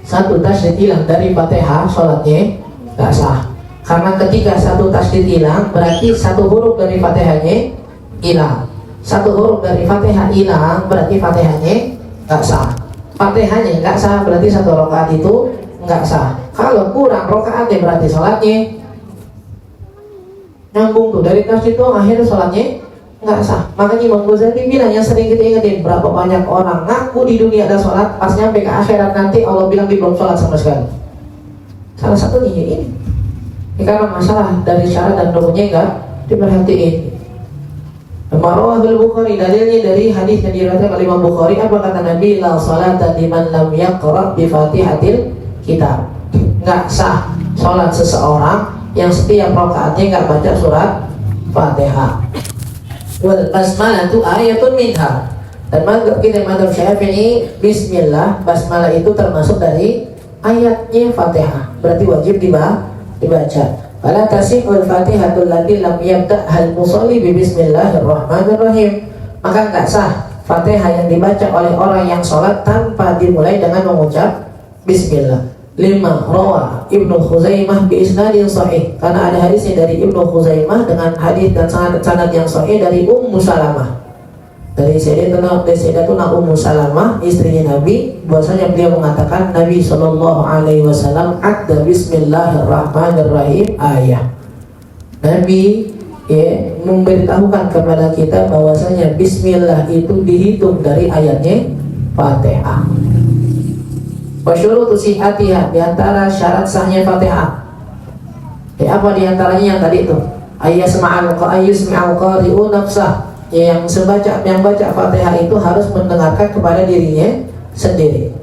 Satu tasdid hilang dari Fatihah, sholatnya nggak sah. Karena ketika satu tasdid hilang, berarti satu huruf dari Fatihahnya hilang. Satu huruf dari Fatihah hilang, berarti Fatihahnya nggak sah. Fatihahnya nggak sah, berarti satu rakaat itu nggak sah. Kalau kurang rakaatnya, berarti sholatnya nyambung tuh dari tasdid itu akhirnya sholatnya nggak sah. Makanya Imam Ghazali bilang yang sering kita ingetin, berapa banyak orang ngaku di dunia ada sholat, pas nyampe ke akhirat nanti Allah bilang dia belum sholat sama sekali. Salah satunya ini. Ini karena masalah dari syarat dan rukunnya nggak diperhatiin. Marwahul Bukhari, dalilnya dari hadis yang diriwayatkan oleh Imam Bukhari, apa kata Nabi? La salata liman lam yaqra bi Fatihatil Kitab. Nggak sah sholat seseorang yang setiap rakaatnya nggak baca surat Fatihah. Wal basmalah itu ayatun minha. Dan mazhab kita mazhab Syafi'i, bismillah, basmalah itu termasuk dari ayatnya Fatihah. Berarti wajib dibaca. Fala tasihul Fatihatul lati lam yabda hal musalli bi bismillahirrahmanirrahim. Maka enggak sah Fatihah yang dibaca oleh orang yang sholat tanpa dimulai dengan mengucap bismillah. 5. Rawa Ibnu Khuzaimah bi isnadin sahih. Karena ada hadisnya dari Ibnu Khuzaimah dengan hadis dan sanad yang sahih dari Ummu Salamah. Dari Sayyidatuna Ummu Salamah, istrinya Nabi, bahwasanya beliau mengatakan Nabi sallallahu alaihi wasallam adda bismillahirrahmanirrahim ayat. Nabi memberitahukan kepada kita bahwasanya bismillah itu dihitung dari ayatnya Fatihah. Wasyurutu sihatiha, diantara syarat sahnya Fatihah. Apa diantaranya yang tadi itu? Ayyasma'al qari'u nafsah. Yang baca Fatihah itu harus mendengarkan kepada dirinya sendiri.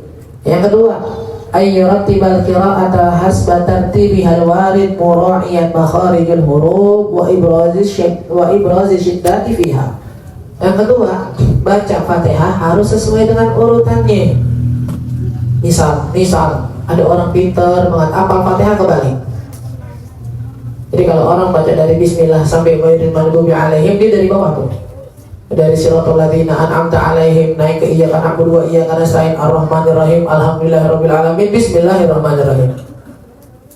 Yang kedua, ayyurattibal qira'ata hasba tartibihal warid mura'iyan makharijul huruf wa ibrazi syiddati fiha. Yang kedua, baca Fatihah harus sesuai dengan urutannya. Misal ada orang pintar banget apal Fatihah kebalik. Jadi kalau orang baca dari bismillah sampai ghairil maghdubi alaihim, dia dari bawah tuh. Dari siratal ladzina an'amta alaihim naik ke iyyaka na'budu wa iyyaka nasta'in arrahmanir rahim alhamdulillahirabbil alamin bismillahirrahmanirrahim.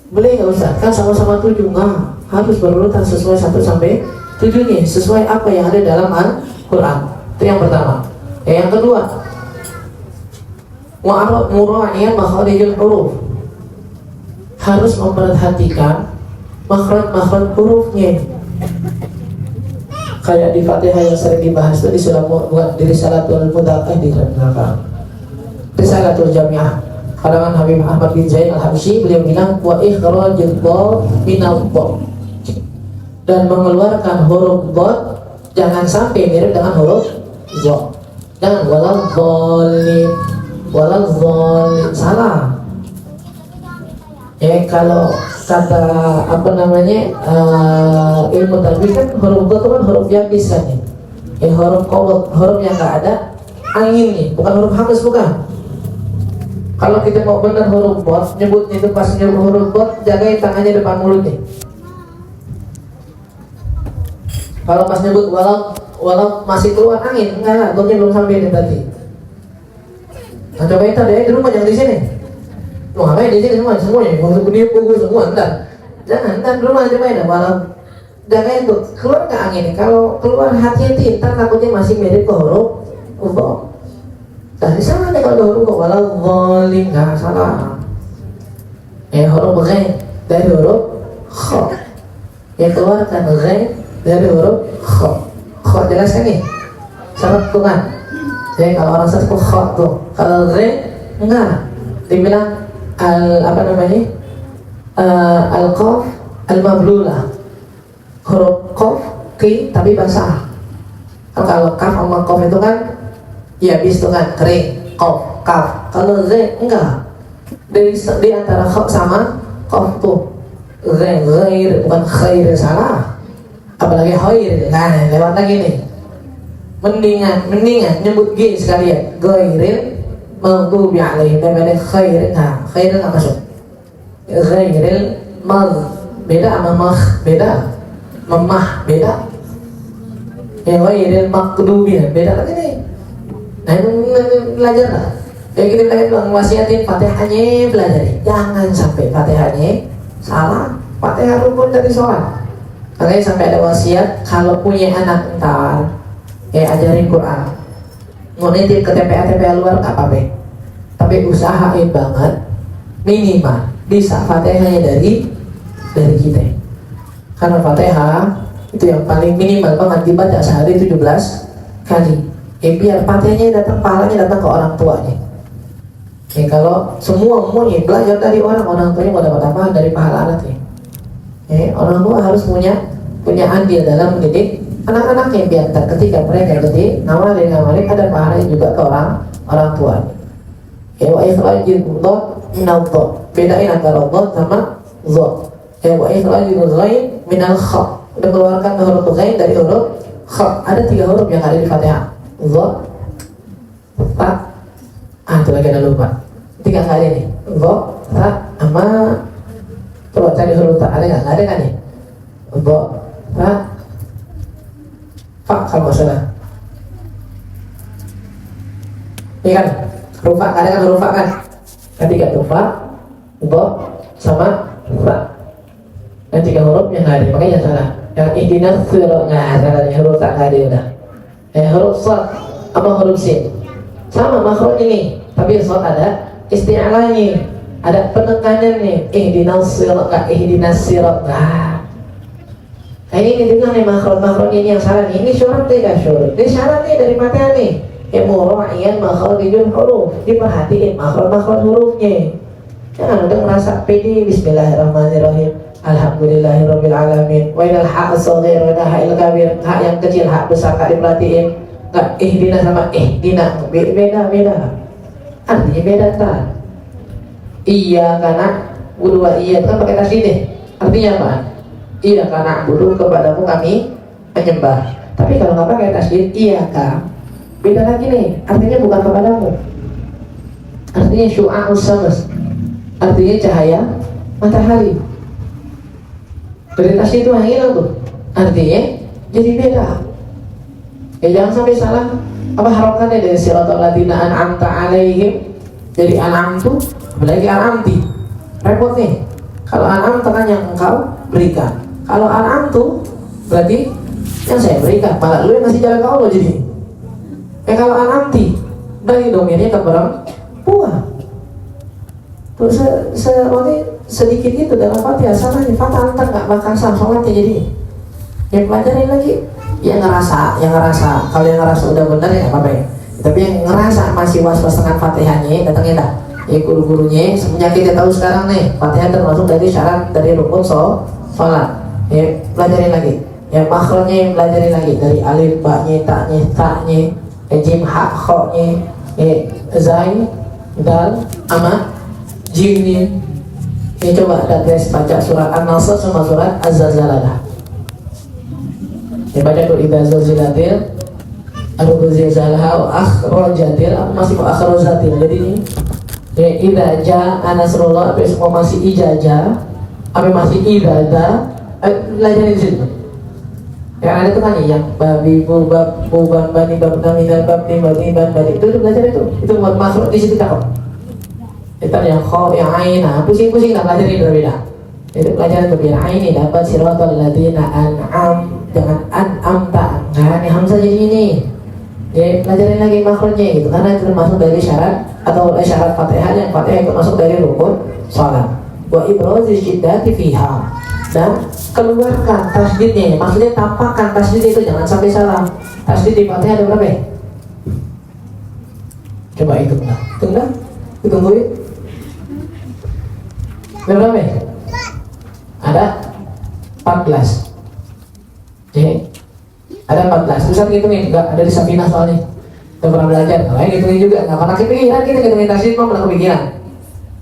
Boleh enggak Ustaz? Kan sama-sama 7, enggak. Harus berurutan sesuai 1 sampai 7-nya, sesuai apa yang ada dalam Al-Qur'an. Itu yang pertama. Yang kedua, mura'iyan makharijul huruf. Harus memperhatikan makhraj hurufnya. Kayak di Fatihah yang sering dibahas itu di Risalatul Mudaqah di belakang. Risalatul Jami'ah karangan Habib Ahmad bin Zain Al-Habsyi, beliau bilang wa ikhrajul dha minal dha, dan mengeluarkan huruf dha jangan sampai mirip dengan huruf dha. Jangan walal dhalin, salah. Kalau kata ilmu tajwid kan huruf dha itu kan huruf yang bisa nih. Huruf qawad, huruf yang nggak ada angin nih, bukan huruf hamzah, bukan. Kalau kita mau benar huruf dha, nyebutnya itu pas nyebut huruf dha, jagain tangannya depan mulutnya. Kalau pas nyebut walau masih keluar angin, enggak, dha-nya belum sampai nih tadi. Nah cobain tadi di rumah, jangan di sini. Wah, di sini semuanya, pukul semua, entar. Jangan, di rumah cobain, walau jagain tuh, keluar ke angin. Kalau keluar hati-hati, ntar takutnya masih mirip ke huruf dha. Dari sana deh kalau huruf walau dhalin, nggak salah. Huruf ghain dari huruf kha. Keluarkan ghain dari huruf kha. Kha jelas kan nih? Syarat tuh kan? Jadi kalau orang satu kha tuh, kalau ghain enggak. Dibilang al-qaf al-mablulah, huruf qaf ki tapi basah. Kalau kaf sama qaf itu kan ya bis itu kan kering, qaf kaf. Kalau z enggak, di antara kha sama qaf tuh ghair, bukan khair, salah. Apalagi khair, nah lewat lagi nih. Mendingan nyebut g sekalian, ghairil maghdubi alaihim daripada khair. Nah, khair enggak masuk. Ghairil beda sama beda, memah beda. Ghairil maghdubi beda lagi nih. Nah itu belajar lah. Kita belajar wasiatin Fatihahnya, pelajari. Jangan sampai Fatihahnya salah. Fatihah rukun dari sholat. Makanya sampai ada wasiat kalau punya anak ntar ajarin Quran. Mau nitip ke TPA luar nggak apa-apa, tapi usahain banget minimal bisa Fatihahnya dari kita. Karena Fatihah Itu yang paling minimal banget dibaca sehari 17 kali. Biar Fatihahnya datang, pahalanya datang ke orang tuanya. Kalau semua belajar dari orang tuanya mau dapat apa dari pahala anaknya. Orang tua harus punya andil dalam mendidik anak-anaknya, biar ketika mereka gede ngamalin ada pahalanya juga ke orang tuanya. Wa ikhrajul dhad minal dhad, bedain antara dhad sama dhad. Wa ikhrajul ghain minal kha, udah keluarkan huruf ghain dari huruf kha. Ada 3 huruf yang ada di Fatihah, dhad, ta, itu lagi ada lupa. 3 kali nih, dhad, ta, sama, coba cari huruf ta, ada nggak? Nggak ada kan nih? Dhad, ta, fa kalau nggak salah. Ini kan huruf fa, ada kan huruf fa kan? Ketiga tuh fa, dhad, sama fa. Dan 3 huruf yang nggak ada, makanya salah. Yang ihdinas sirot nggak ada, huruf ta nggak ada udah. Huruf shad sama huruf sin sama makhraj ini, tapi shad ada isti'alanya, ada penekanan nih. Ihdinas sirot nggak, ihdinas sirot nggak. Ini juga nih makhraj ini yang salah nih. Ini syarat tidak syarat. Ini syaratnya dari Fatihah nih. Mura'iyan makhrijul huruf, diperhatiin makhraj hurufnya. Jangan udah ngerasa pede. Bismillahirrahmanirrahim, alhamdulillahirabbil alamin, wa ilal haq shaghir wa ilal haq kabir. Hak yang kecil, hak besar gak diperhatiin. Enggak, ihdina sama ihdina beda. Artinya beda tak. Iya karena budua iya kan pakai tasdid deh. Artinya apa? Iya karena budu kepadamu kami menyembah. Tapi kalau nggak pakai tasdid iya kan, beda lagi nih. Artinya bukan kepadamu. Artinya syu'a'us syams, artinya cahaya matahari. Dari tasdid itu hilang tuh. Artinya jadi beda. Jangan sampai salah apa harokannya dari siratal ladzina an'amta alaihim jadi an'amtu, apalagi an'amti. Repot nih. Kalau an'amta kan yang engkau berikan. Kalau an'amtu berarti yang saya berikan, malah lu yang ngasih jalan ke Allah jadi. Kalau an'amti bagi domainnya ke perempuan. Tuh sedikit itu dalam Fatihah salahnya, Fatihah antar nggak bakal sah sholatnya jadi. Yang pelajarin lagi. Yang ngerasa kalau yang ngerasa udah benar ya apa ya, tapi yang ngerasa masih was-was dengan Fatihahnya datangnya dah guru-gurunya. Semenjak kita tahu sekarang nih Fatihah termasuk dari syarat dari rukun sholat, pelajarin lagi makhrajnya, pelajarin lagi dari alif, ba-nya, ta-nya, ta-nya, jim, ha, kho-nya, zai, dal, ama, jim-nya. Coba guys baca surat An-Nasr sama surat Az-Zalzalah. Baca tuh idza zulzilatil ardu zilzalaha wa akhrajatil, masih mau akhrajatil. Jadi ini idza jaa nasrullah, besok masih ijazah apa masih ibadah, belajar di situ. Yang ada tuh kan yang babi bubab bubam bani bab kami dan bab bani bani itu belajar itu buat makhluk di situ cakep. Itu yang kho yang ain, pusing-pusing lah belajar ini berbeda. Itu pelajaran berbeda. Ini dapat siratal ladzina an'am, jangan an'amta. Nah, ini hamzah jadi ini. Pelajarin lagi makhrajnya gitu, karena itu termasuk dari syarat atau syarat Fatihah, yang Fatihah itu masuk dari rukun salat. Wa ibraziz syiddati fiha, dan keluarkan tasdidnya. Maksudnya tampakkan tasdid itu, jangan sampai salah. Tasdid di Fatihah ada berapa ya? Coba hitung lah. Tungguin. Ada berapa ya? Ada 14. Ada 14. Bisa ngitungin, enggak ada di Safinah soalnya. Kita pernah belajar, lain ngitungin juga. Enggak pernah kepikiran kita ngitungin tasdid, mau pernah kepikiran.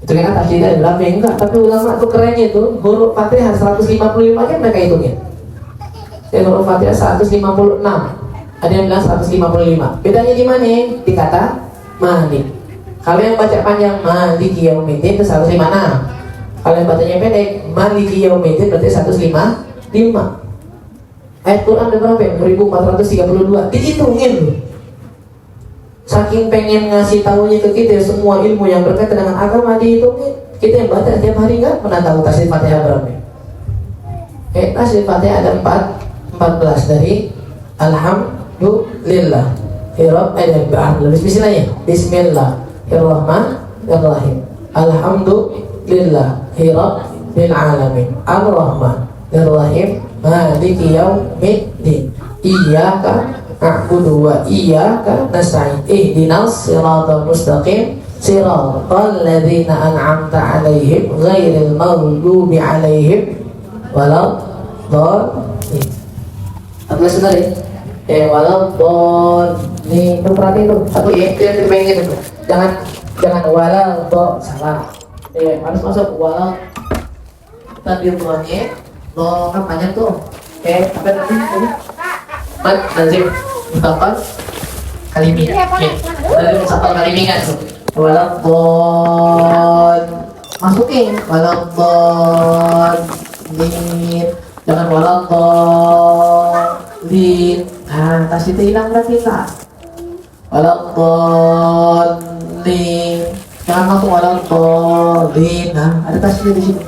Hitungin kan tasdid ada berapa? Enggak, tapi ulama tuh kerennya tuh huruf Fatihah 155 aja mereka hitungin. Huruf Fatihah 156. Ada yang bilang 155. Bedanya di mana? Di kata Malik. Kalau yang baca panjang Maliki Yaumiddin itu 156. Kalau yang bacanya pendek Maliki Yaumiddin berarti 155. Ayat Quran ada berapa? 1432. Dihitungin loh. Saking pengen ngasih tahunya ke kita semua ilmu yang berkaitan dengan agama dihitungin. Kita yang baca setiap hari nggak pernah tahu tasdid Fatihah berapa. Tasdid Fatihah ada 14 dari Alhamdulillah. Bismillahnya. Bismillahirrahmanirrahim. Alhamdulillah Rabbil alamin. Ar-Rahmanirrahim. maliki yaumiddin iyyaka na'budu wa iyyaka nasta'in ihdinas siratal mustaqim siratal ladzina an'amta 'alaihim ghairil maghdubi 'alaihim waladdallin. Aku sebentar ya. Waladdallin. Tuh perhatiin tuh. Aku itu yang dipengen itu. Jangan waladdo salah. Harus masuk walad. Tadi tuannya lo kan banyak tuh. Apa namanya? Mat lazim mutaqal kalimi. Lazim mutaqal kalimi kan. Waladdallin. Masukin waladdallin. Jangan waladdallin. Nah, tas itu hilang berarti tak. Waladdallin. Jangan langsung waladdallin. Nah, ada tas itu di sini.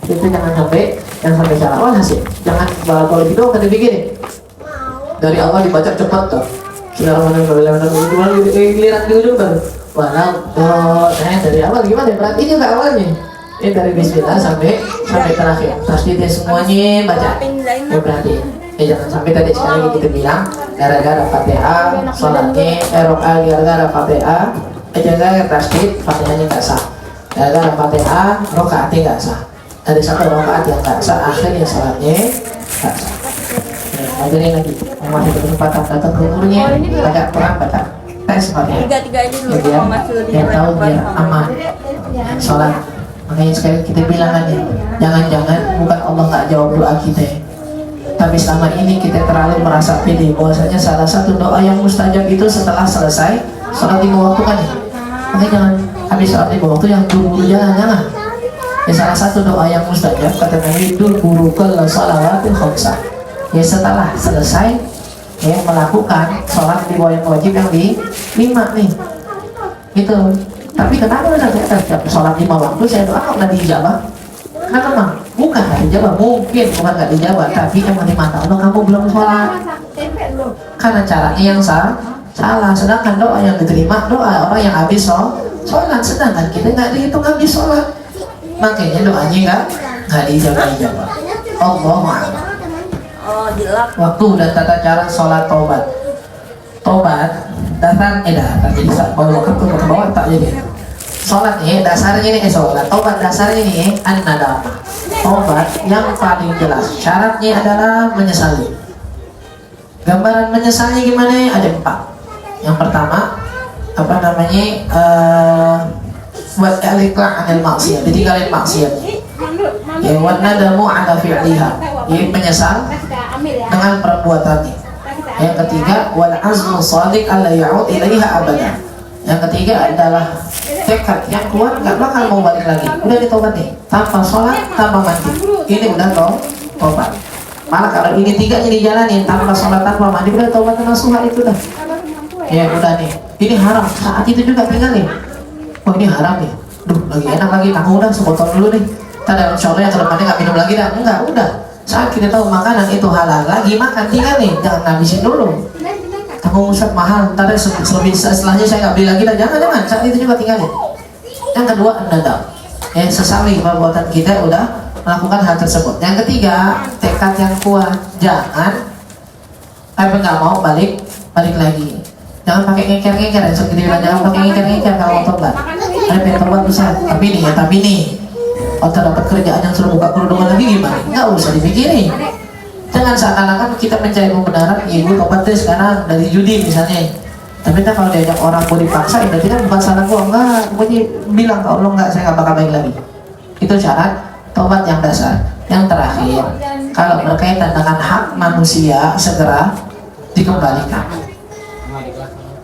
Itu jangan sampai salah. Oh, hasil. Jangan waladdallin itu akan dibikin. Dari awal dibaca cepat tuh. Bismillahirrahmanirrahim. Giliran di ujung baru. Waladdallin. Dari awal gimana? Berarti juga awalnya. Ini dari bismillah sampai terakhir. Tasdidnya semuanya baca. Ya berarti. Jangan sampai tadi sekali lagi kita bilang gara-gara Fatihah salatnya rakaat gara-gara Fatihah gara-gara tasdid Fatihahnya nggak sah. Gara-gara Fatihah rakaatnya nggak sah. Ada satu rakaat yang nggak sah akhirnya salatnya nggak sah. Ajarin lagi. Masih berkesempatan datang ke gurunya baca Quran baca tes Fatihah. Tiga aja dulu. Biar tahu biar aman salat. Makanya sekali kita bilang aja, jangan-jangan bukan Allah nggak jawab doa kita, tapi selama ini kita terlalu merasa pede bahwasanya salah satu doa yang mustajab itu setelah selesai sholat 5 waktu kan ya. Makanya jangan habis sholat 5 waktu yang buru-buru jangan. Ya salah satu doa yang mustajab kata Nabi dul kal shalawatil khamsah. Ya setelah selesai ya melakukan sholat 5 yang wajib yang di 5 nih. Gitu. Tapi kenapa saya sholat 5 waktu saya doa nggak dijawab? Karena memang bukan nggak dijawab, mungkin bukan nggak dijawab, tapi emang di mata Allah kamu belum sholat. Karena caranya yang salah. Sedangkan doa yang diterima doa orang yang habis sholat, sedangkan kita nggak dihitung habis sholat. Makanya doanya nggak dijawab. Allahuakbar. Waktu dan tata cara sholat taubat. Datang jadi kalau waktu ke bawah tak jadi. Sholat nih dasarnya nih sholat. Taubat dasarnya nih an-nadamah. Taubat yang paling jelas syaratnya adalah menyesali. Gambaran menyesalnya gimana? Ada 4. Yang pertama apa namanya? Buat al-iqla' anil maksiyah. Ditinggalin maksiat. Ya wan nadamu ala fi'liha. Ya menyesal dengan perbuatannya. Yang ketiga wal azmu shadiq alla ya'ud ilaiha abada. Yang ketiga adalah tekad yang kuat nggak bakal mau balik lagi. Udah ditobat nih tanpa sholat tanpa mandi. Ini udah tobat. Malah kalau ini 3 ini dijalanin tanpa sholat tanpa mandi udah tobat nasuha itu dah. Ya udah nih. Ini haram. Saat itu juga tinggalin. Oh ini haram nih. Duh lagi enak lagi. Kamu udah sebotol dulu nih. Tadi insya Allah yang kedepannya nggak minum lagi dah. Enggak udah. Saat kita tahu makanan itu halal lagi makan tinggal nih, jangan habisin dulu. Kamu Ustaz mahal, ntar setelahnya saya nggak beli lagi dah. Jangan saat itu juga tinggalin. Yang kedua nadam, sesali perbuatan kita udah melakukan hal tersebut. Yang ketiga tekad yang kuat, jangan nggak mau balik lagi. Jangan pakai ngeker-ngeker, jangan pakai ngeker-ngeker kalau mau tobat. Ada pengen tobat bisa, tapi nih. Atau dapat kerjaan yang sudah buka kerudungan lagi gimana? Nggak usah dipikirin. Jangan seakan-akan kita mencari kebenaran. Ibu tobat deh sekarang dari judi misalnya. Tapi kan kalau diajak orang gue dipaksa, itu kan bukan salah gue. Enggak, gue bilang ke Allah enggak, saya nggak bakal baik lagi. Itu syarat tobat yang dasar. Yang terakhir, kalau berkaitan dengan hak manusia segera dikembalikan.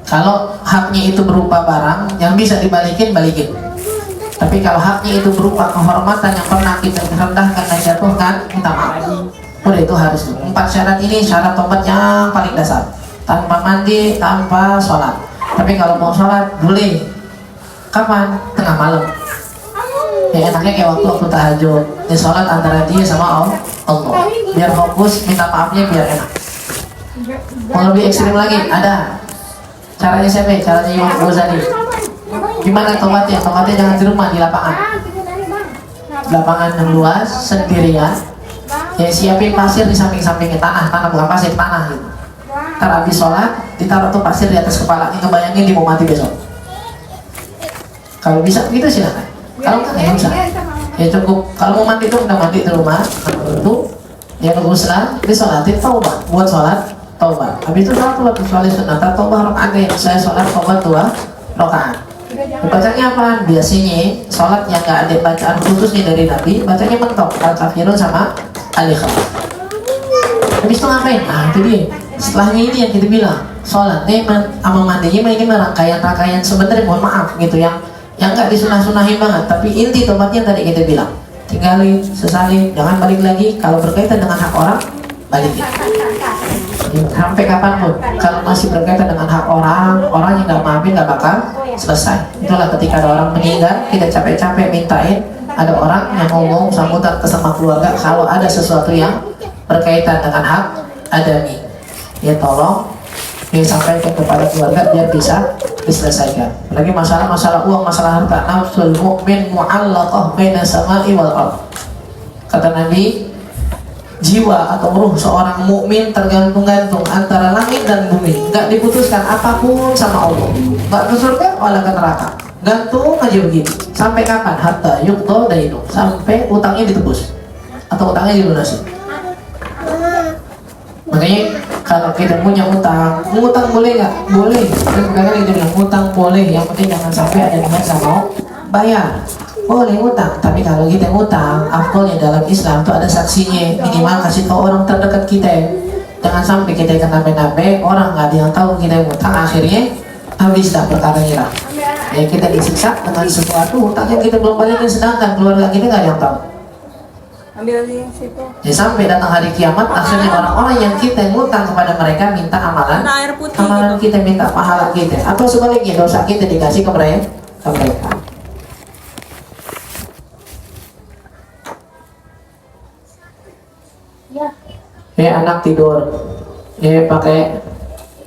Kalau haknya itu berupa barang yang bisa dibalikin, balikin. Tapi kalau haknya itu berupa kehormatan yang pernah kita rendahkan dan jatuhkan, minta maaf. Udah itu harus 4 syarat ini syarat tobat yang paling dasar. Tanpa mandi, tanpa sholat. Tapi kalau mau sholat, boleh. Kapan? Tengah malam. Ya enaknya kayak waktu tahajud. Ini sholat antara dia sama Allah. Biar fokus, minta maafnya biar enak. Mau lebih ekstrim lagi, ada. Caranya siapa? Caranya Imam Ghazali. Gimana tobatnya? Tobatnya jangan di rumah, di lapangan. Lapangan yang luas, sendirian. Ya siapin pasir di samping-sampingnya, tanah bukan pasir, tanah gitu. Ntar habis sholat ditaruh tuh pasir di atas kepala, itu bayangin dia mau mati besok. Kalau bisa begitu silakan, kalau nggak ya bisa. Ya cukup, kalau mau mandi tuh udah mandi di rumah, itu ya bagus lah, disolatin taubat, buat sholat taubat. Habis itu sholat kecuali sunat, taubat rakaat. Saya sholat taubat 2 rakaat. Bacanya apa? Biasanya sholat yang nggak ada bacaan khususnya dari Nabi, bacanya mentok al-kafirun sama al-ikhlas. Habis itu ngapain? Nah itu dia. Setelahnya ini yang kita bilang sholat sama mandinya ini rangkaian sebenarnya, mohon maaf gitu, yang nggak disunah-sunahin banget, tapi inti tobatnya tadi kita bilang tinggalin, sesalin, jangan balik lagi. Kalau berkaitan dengan hak orang, balikin sampai kapanpun. Kalau masih berkaitan dengan hak orang yang nggak maafin nggak bakal selesai. Itulah ketika ada orang meninggal, kita capek-capek mintain ada orang yang ngomong sambutan ke sama keluarga kalau ada sesuatu yang berkaitan dengan hak adami, ya tolong disampaikan kepada keluarga biar bisa diselesaikan. Lagi masalah uang, masalah harta, nafsul mu'min mu'allaqah baina sama'i wal ardh. Kata Nabi, jiwa atau ruh seorang mukmin tergantung-gantung antara langit dan bumi, nggak diputuskan apapun sama Allah, nggak ke surga wala ke neraka, gantung aja begini. Sampai kapan? Hatta yuqda dainu, sampai utangnya ditebus atau utangnya dilunasi. Makanya kalau kita punya utang boleh nggak? Boleh. Kadang-kadang kita bilang utang boleh, yang penting jangan sampai ada yang nggak mau bayar. Boleh utang, tapi kalau kita utang, afdolnya dalam Islam itu ada saksinya, minimal kasih tahu orang terdekat kita. Jangan sampai kita kenapa-napa, orang nggak ada yang tahu kita utang, akhirnya habis dah perkaranya lah. Ya kita disiksa dengan sesuatu utang yang kita belum balikin, sedangkan keluarga kita nggak ada yang tahu. Ambil di situ. Ya sampai datang hari kiamat, akhirnya orang-orang yang kita ngutang kepada mereka minta amalan gitu. Kita minta pahala kita, atau sebaliknya dosa kita dikasih ke mereka. Ya anak tidur, ya pakai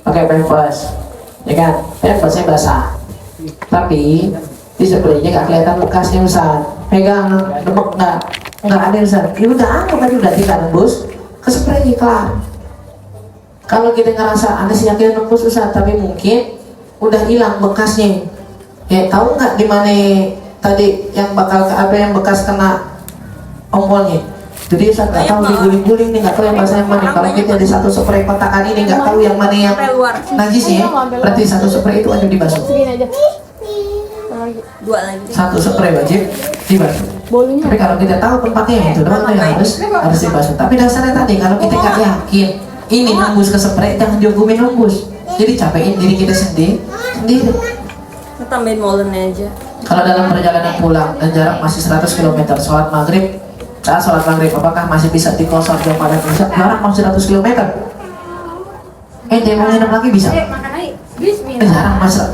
pampers, ya kan? Pampersnya basah, tapi di spraynya nggak kelihatan bekasnya Ustaz. Pegang lemak nggak ada Ustaz. Ya udah anggap aja udah tidak nembus ke spray kelar. Kalau kita ngerasa ada sih yang nembus Ustaz, tapi mungkin udah hilang bekasnya. Ya tahu nggak di mana tadi yang bekas kena ompolnya? Jadi saya nggak tahu diguling-guling nih, nggak tahu yang bahasa yang mana. Kalau kita di satu spray kotakan ini nggak tahu yang mana yang najisnya, berarti satu spray itu wajib dibasuh. Dua lagi. Satu spray wajib dibasuh. Tapi kalau kita tahu tempatnya itu doang yang harus dibasuh. Tapi dasarnya tadi kalau kita nggak yakin ini nembus ke spray, jangan dihukumin nembus. Jadi capein diri kita sendiri. Tambahin molennya aja. Kalau dalam perjalanan pulang dan jarak masih 100 km, sholat maghrib, saat sholat maghrib apakah masih bisa dikosor jauh pada pusat? Jarak masih 100 km. Dia mau nginep lagi bisa? Jarak masih.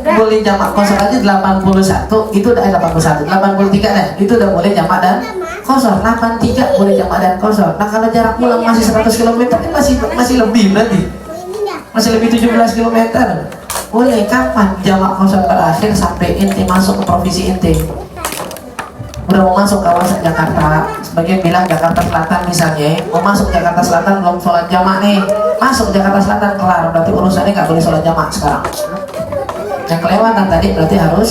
Boleh jamak kosor aja 81, itu udah 81, 83 dah, itu udah boleh jamak dan kosor. 83 boleh jamak dan kosor. Nah kalau jarak pulang masih 100 km ini masih lebih berarti. Masih lebih 17 km. Boleh kapan jamak kosor berakhir sampai inti masuk ke provinsi inti? Udah mau masuk kawasan Jakarta, sebagian bilang Jakarta Selatan misalnya, mau masuk Jakarta Selatan belum sholat jamak nih, masuk Jakarta Selatan kelar, berarti urusannya nggak boleh sholat jamak sekarang. Yang kelewatan tadi berarti harus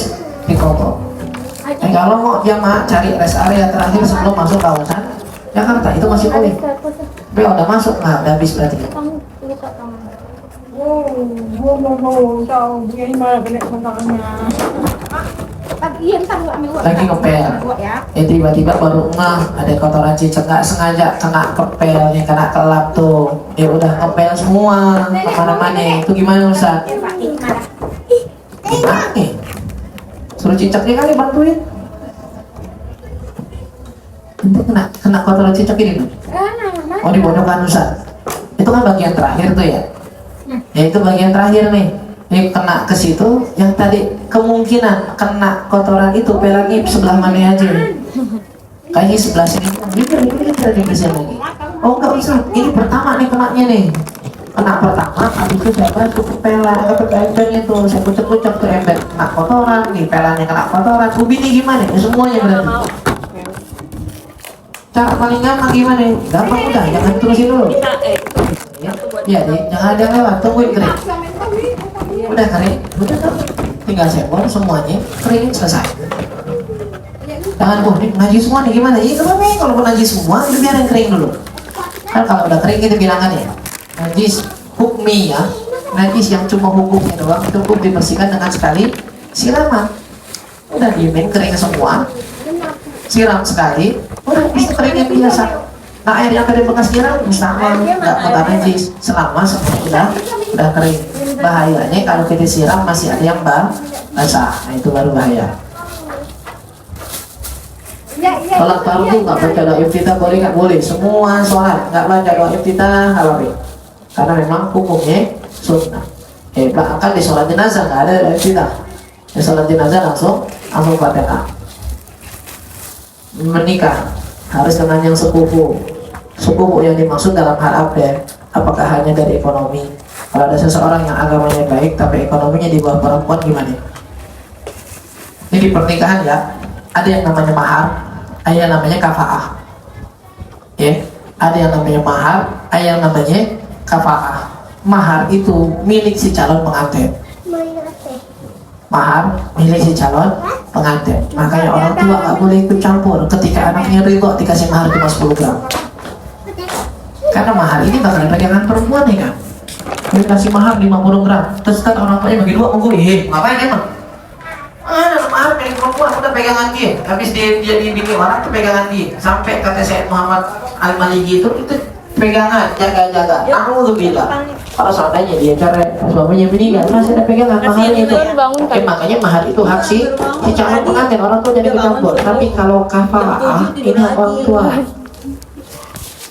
dikompor. Kalau mau jamak cari rest area terakhir sebelum masuk kawasan Jakarta itu masih boleh. Tapi udah masuk nggak, udah habis berarti. Lagi ngepel, ya tiba-tiba baru ada kotoran cicak, nggak sengaja kena kepelnya, kena kelap tuh, ya udah ngepel semua kemana-mana. Itu gimana Ustaz? Gimana? Suruh cicaknya kali bantuin. Itu kena kotoran cicak ini tuh. Oh dibodohkan Ustaz. Itu kan bagian terakhir tuh ya. Ya itu bagian terakhir nih. Ini kena ke situ, yang tadi kemungkinan kena kotoran itu pelangnya sebelah mana aja. Kayaknya sebelah sini. Ini tadi bisa lagi. Oh enggak usah. Ini pertama nih kenanya nih. Kena pertama, habis itu saya basuh ke pelan, ke ember itu, saya kucek-kucek ke ember, kena kotoran, nih pelannya kena kotoran. Ubi ini gimana? Ya, semuanya berarti. Cara paling gampang gimana ya? Gampang udah, jangan terusin dulu. Ya, jangan ada yang lewat, tungguin kering. Udah kering, udah kan? Tinggal sebor semuanya, kering selesai. Jangan ini najis semua nih gimana? Iya kenapa ya kalau najis semua, itu biarin kering dulu. Kan kalau udah kering kita bilang kan ya, najis hukmi ya, najis yang cuma hukumnya doang, cukup dibersihkan dengan sekali siraman. Udah diemin kering semua, siram sekali, udah bisa kering yang biasa. Nah air yang tadi bekas siram sama nggak bakal najis selama semua udah kering. Bahayanya kalau kita siram masih ada yang basah, nah itu baru bahaya. Sholat fardu nggak baca doa iftitah boleh nggak boleh? Semua sholat nggak baca doa iftitah halal, karena memang hukumnya sunnah. Bahkan di sholat jenazah nggak ada doa iftitah. Di sholat jenazah langsung Fatihah. Menikah harus dengan yang sepupu. Sepupu yang dimaksud dalam hal apa? Apakah hanya dari ekonomi? Kalau ada seseorang yang agamanya baik tapi ekonominya di bawah perempuan gimana? Ini di pernikahan ya, ada yang namanya mahar, ada yang namanya kafaah. Ya, ada yang namanya mahar, ada yang namanya kafaah. Mahar itu milik si calon pengantin. Mahar milik si calon pengantin. Makanya orang tua nggak boleh ikut campur ketika anaknya ridho dikasih mahar cuma 10 gram. Karena mahar ini bakal pegangan perempuan nih kan. Dikasih mahar 50 gram, terus kan orang tuanya bagi 2 menggui, ngapain emang? Mahar milik perempuan udah pegangan dia. Habis dia jadi bini orang tuh pegangan dia. Sampai kata Sayyid Muhammad Al-Maliki itu pegangan, jaga-jaga. Aku tuh bilang, kalau seandainya dia cerai, suaminya meninggal, masih ada pegangan mahar itu. Makanya mahar itu hak si calon pengantin, orang tua jadi bercampur. Tapi kalau kafaah ini hak orang tua.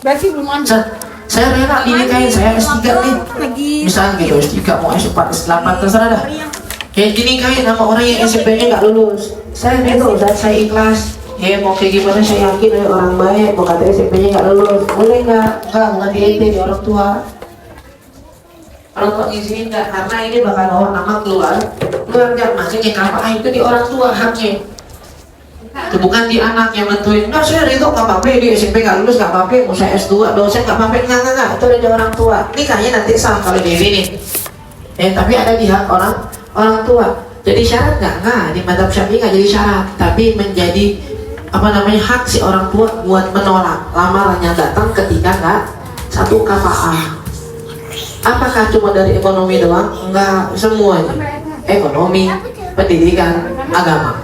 Berarti belum ada. Saya rela dinikahin, saya S3 nih. Misalnya gitu, S3 mau S4, S8 terserah dah. Kayak dinikahin sama orang yang SMP-nya nggak lulus. Saya gitu, saya ikhlas. Ya mau kayak gimana saya yakin orang baik, mau kata SMP-nya nggak lulus, boleh nggak? Nggak, bukan di orang tua. Orang tua izinin nggak? Karena ini bakal bawa nama keluarga. Maksudnya kafaah itu di orang tua haknya. Itu bukan di anak yang nentuin. Nah saya itu nggak apa-apa, di SMP nggak lulus nggak apa-apa, mau saya S2 dosen nggak apa-apa, nggak. Itu ada di orang tua. Nikahnya nanti sah kalau di sini. Tapi ada di hak orang tua. Jadi syarat nggak di madzhab Syafi'i nggak jadi syarat, tapi menjadi hak si orang tua buat menolak lamaran yang datang ketika nggak satu kafaah. Apakah cuma dari ekonomi doang? Enggak, semuanya. Ekonomi, pendidikan, agama.